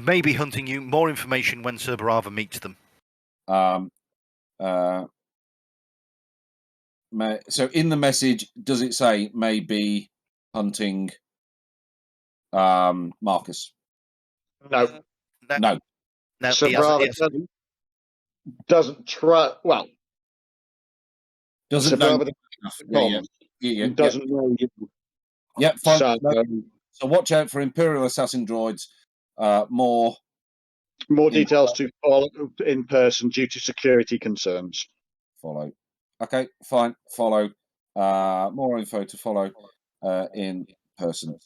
may be hunting you. More information when Sir Brava meets them. So in the message, does it say may be hunting Marcus? No, No. No, Sir he Brava hasn't. doesn't try. Well, Sir Doesn't know Brava enough. Yeah. and doesn't know you. Yeah, fine. So, No. So watch out for Imperial assassin droids. More details to follow in person due to security concerns. follow. Okay, fine. Follow. More info to follow in person.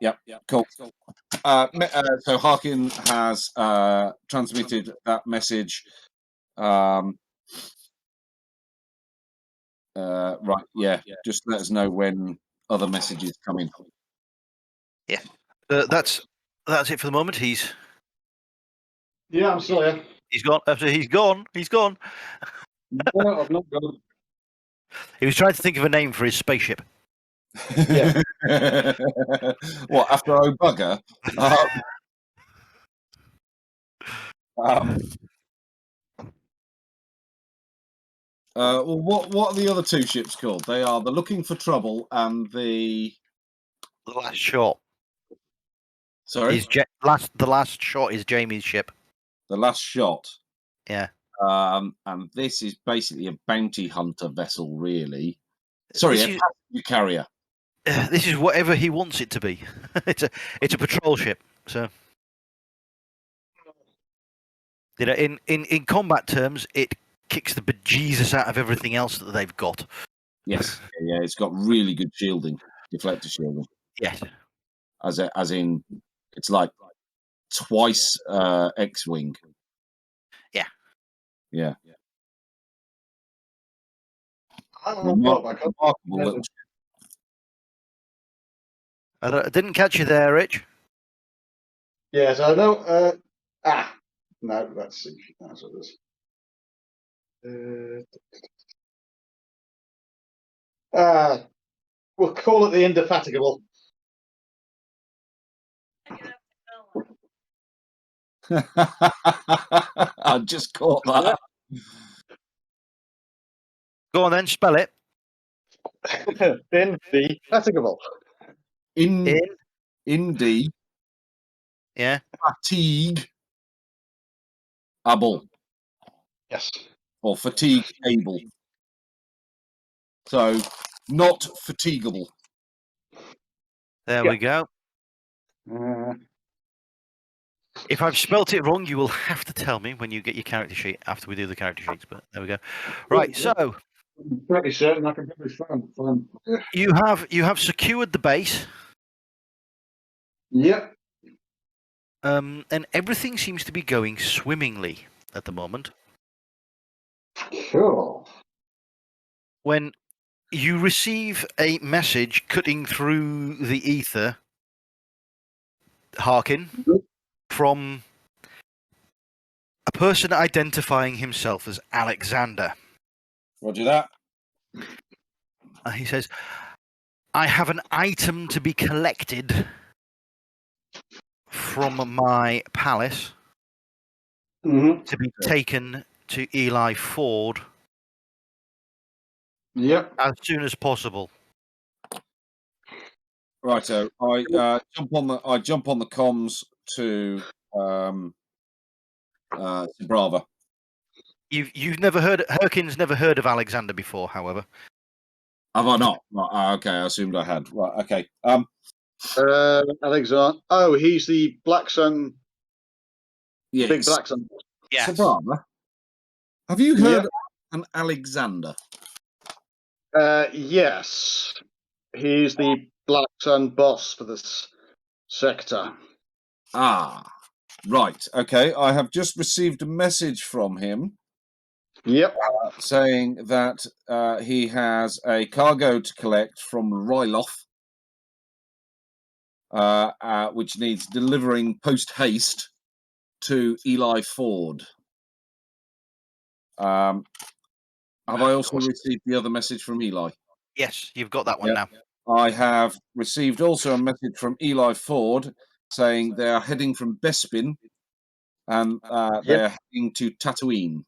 Yep. Cool. So Harkin has transmitted that message. Right. Yeah. Just let us know when other messages come in. Yeah, that's it for the moment. He's Yeah, I'm still here. gone. He's gone. He's gone. No, I've not gone. He was trying to think of a name for his spaceship. Yeah. What after O bugger? Well, what are the other two ships called? They are the Looking for Trouble and the Last shot. Sorry, The last shot is Jamie's ship. the Last Shot. Yeah. And this is basically a bounty hunter vessel, really. Sorry, This a is- passenger carrier. This is whatever he wants it to be. it's a patrol ship. So, you know, in combat terms, it kicks the bejesus out of everything else that they've got. Yes, yeah, it's got really good shielding, deflector shielding. Yes. As in, it's like twice X-wing. Yeah. Yeah. Remarkable little I didn't catch you there, Rich. Yes, I know. No, let's see. That's what it is. We'll call it the Indefatigable. I just caught that. Go on then, spell it. Indefatigable. Indy Yeah. fatigue able Yes. or fatigue able. So not fatigable. There Yeah. we go. If I've spelt it wrong, you will have to tell me when you get your character sheet after we do the character sheets. But there we go. Right. So I'm pretty certain I can probably find. you have secured the base. Yep. And everything seems to be going swimmingly at the moment. Cool. When you receive a message cutting through the ether, Harkin, from a person identifying himself as Alexander. Roger that. He says, I have an item to be collected from my palace to be taken to Eli Ford as soon as possible. Right, so I jump on the comms to Brava. You've never heard Herkin's never heard of Alexander before, however. Have I not? Right, okay, I assumed I had. Right, okay. Alexander. Oh, he's the Black Sun. Yes. Big Black Sun. Yes. Brava, have you heard of an Alexander? Yes. He's the Black Sun boss for this sector. Ah, right. Okay, I have just received a message from him. Yep. Saying that he has a cargo to collect from Ryloth. which needs delivering post haste to Eli Ford. Have I also received the other message from Eli? Yes, you've got that one Yep. now. I have received also a message from Eli Ford saying they are heading from Bespin and they are heading to Tatooine.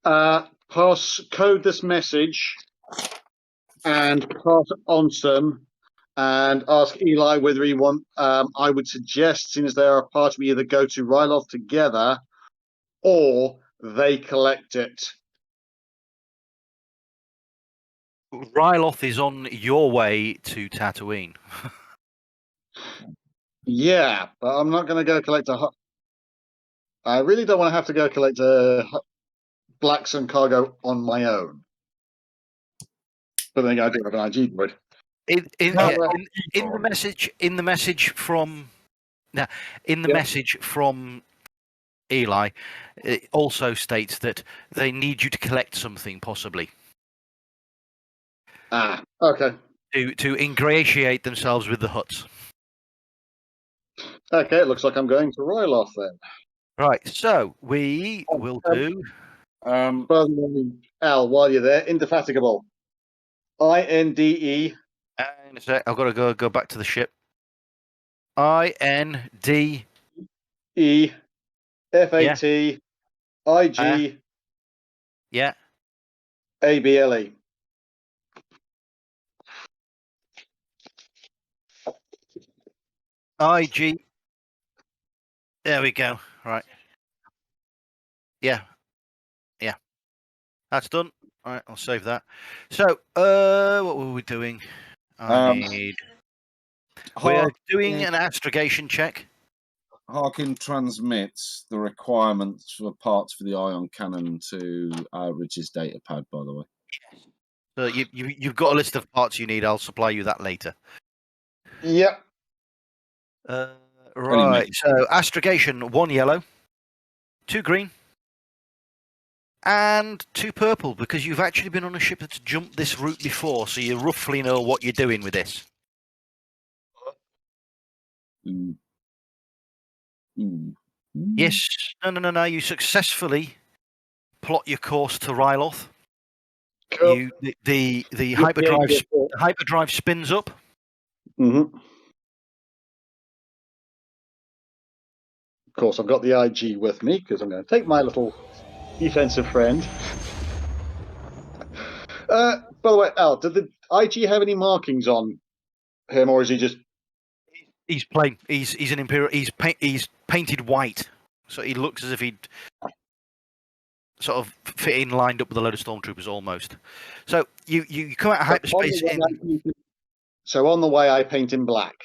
Code this message and pass it on to them and ask Eli whether he want. I would suggest, since they are a party, we either go to Ryloth together or they collect it. Ryloth is on your way to Tatooine. Yeah, but I'm not going to go collect I really don't want to have to go collect a Black Sun cargo on my own. But then I do have an IG droid. In Droid. the message from message from Eli, it also states that they need you to collect something, possibly Okay. to ingratiate themselves with the Hutts. Okay, it looks like I'm going to Ryloth then. Right, so we will do. Al, while you're there, indefatigable. INDE. In a sec, I've got to go back to the ship. IND. E. FAT. IG. Yeah. ABLE. IG. There we go. Right. Yeah. Yeah. That's done. All right, I'll save that. So, what were we doing? We're doing an astrogation check. Harkin transmits the requirements for parts for the ion cannon to Rich's data pad, by the way. So you've got a list of parts you need. I'll supply you that later. Yep. Right. So astrogation, 1 yellow, 2 green, and 2 purple, because you've actually been on a ship that's jumped this route before, so you roughly know what you're doing with this. Yes. No. You successfully plot your course to Ryloth. Cool. The hyperdrive spins up. Mm-hmm. Of course, I've got the IG with me because I'm going to take my little defensive friend. By the way, Al, did the IG have any markings on him, or is he just? He's plain. He's an imperial. He's painted white, so he looks as if he'd sort of fit in, lined up with a load of stormtroopers almost. So you come out of hyperspace. So on the way, I paint him black.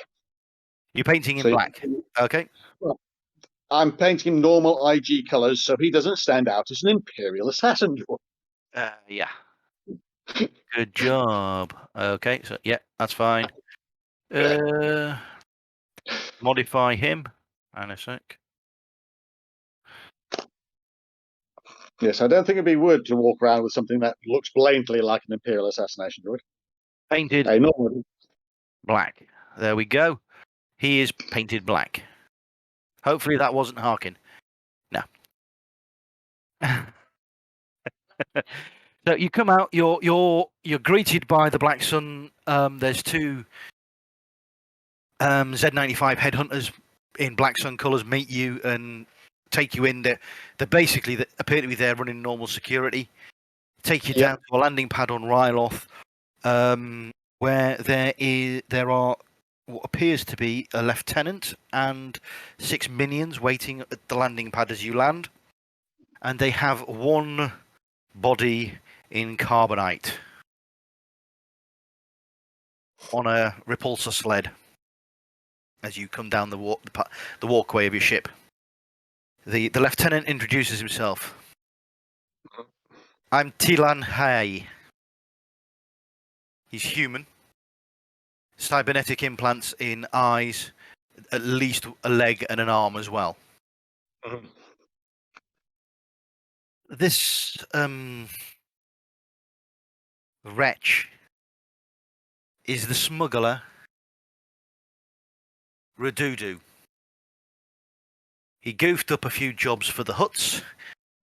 You're painting in black. Okay. Well, I'm painting him normal IG colours, so he doesn't stand out as an Imperial assassin. Yeah. Good job. Okay, so yeah, that's fine. Modify him. And a sec. Yes, I don't think it'd be wood to walk around with something that looks blatantly like an Imperial assassination droid. Painted black. There we go. He is painted black. Hopefully that wasn't Harkin. No. So you come out. You're greeted by the Black Sun. There's 2 Z95 headhunters in Black Sun colours meet you and take you in. They're basically appear to be there running normal security. Take you down to a landing pad on Ryloth, where there are what appears to be a lieutenant and 6 minions waiting at the landing pad as you land, and they have 1 body in carbonite on a repulsor sled as you come down the walkway of your ship. The lieutenant introduces himself. I'm Tilan Hay. He's human. Cybernetic implants in eyes, at least a leg and an arm as well. This wretch is the smuggler Redudu. He goofed up a few jobs for the huts.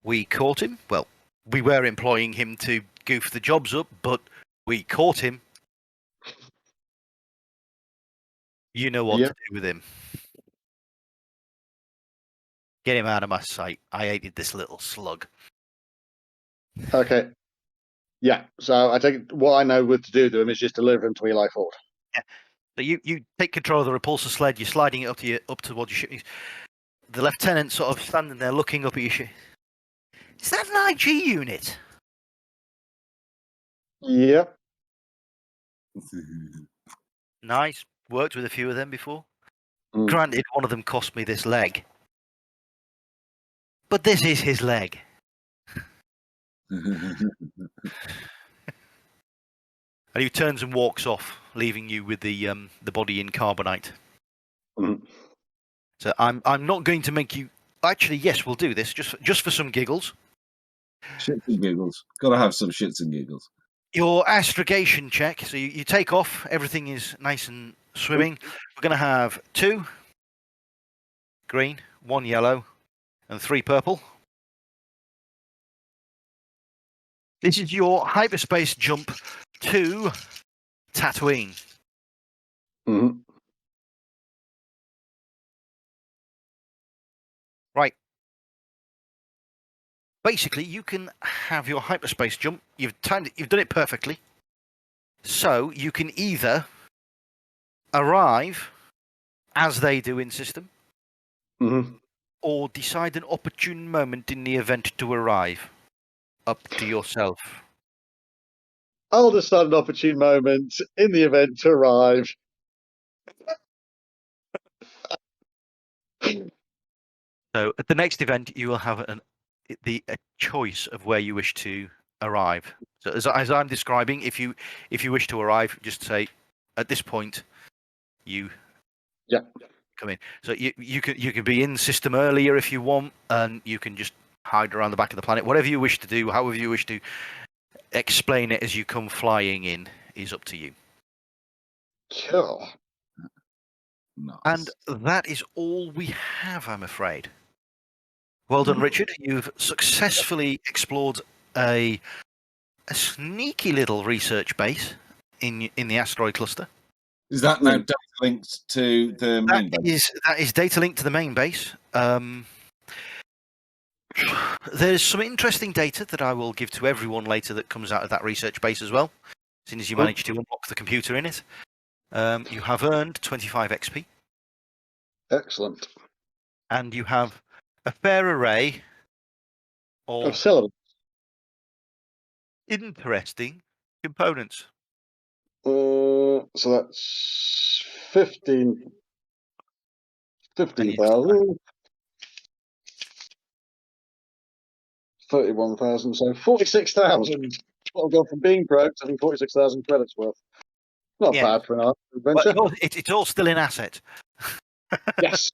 We caught him. Well, we were employing him to goof the jobs up, but we caught him. You know what Yeah. to do with him. Get him out of my sight. I hated this little slug. Okay. Yeah. So I think what I know what to do to him is just deliver him to Eli Ford. So you take control of the repulsor sled. You're sliding it up towards your ship. The lieutenant sort of standing there looking up at your ship. Is that an IG unit? Yeah. Nice. Worked with a few of them before. Mm. Granted, one of them cost me this leg. But this is his leg. And he turns and walks off, leaving you with the body in carbonite. Mm. So I'm not going to make you. Actually, yes, we'll do this just for some giggles. Shits and giggles. Got to have some shits and giggles. Your astrogation check. So you take off. Everything is nice and swimming. We're going to have 2 green, 1 yellow, and 3 purple. This is your hyperspace jump to Tatooine. Mm. Right. Basically, you can have your hyperspace jump. You've done it perfectly. So you can either arrive as they do in system, Mm. or decide an opportune moment in the event to arrive. Up to yourself. I'll decide an opportune moment in the event to arrive. So at the next event, you will have a choice of where you wish to arrive. So as I'm describing, if you wish to arrive, just say at this point, you come in. So you can be in system earlier if you want, and you can just hide around the back of the planet. Whatever you wish to do, however you wish to explain it as you come flying in, is up to you. Cool. Nice. And that is all we have, I'm afraid. Well done, Richard. You've successfully explored a sneaky little research base in the asteroid cluster. Is that now data linked to the main base? That is data linked to the main base. There's some interesting data that I will give to everyone later that comes out of that research base as well, as soon as you manage to unlock the computer in it. You have earned 25 XP. Excellent. And you have a fair array of syllables. interesting components. So that's 15,000. 31,000, so 46,000. I've gone from being broke to having 46,000 credits worth. Not bad for an adventure. Well, it's all still in asset. Yes.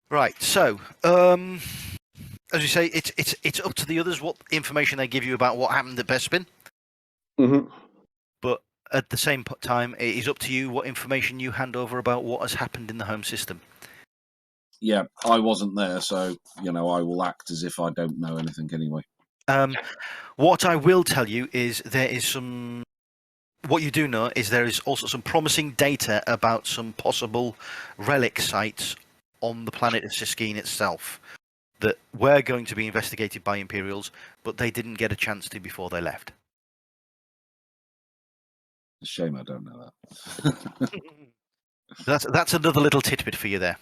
Right. So, as you say, it's up to the others what information they give you about what happened at Bespin. Mm-hmm. But at the same time, it is up to you what information you hand over about what has happened in the home system. Yeah, I wasn't there, so I will act as if I don't know anything anyway. What I will tell you is there is some. What you do know is there is also some promising data about some possible relic sites on the planet of Siskine itself that were going to be investigated by Imperials, but they didn't get a chance to before they left. Shame I don't know that. That's another little tidbit for you there.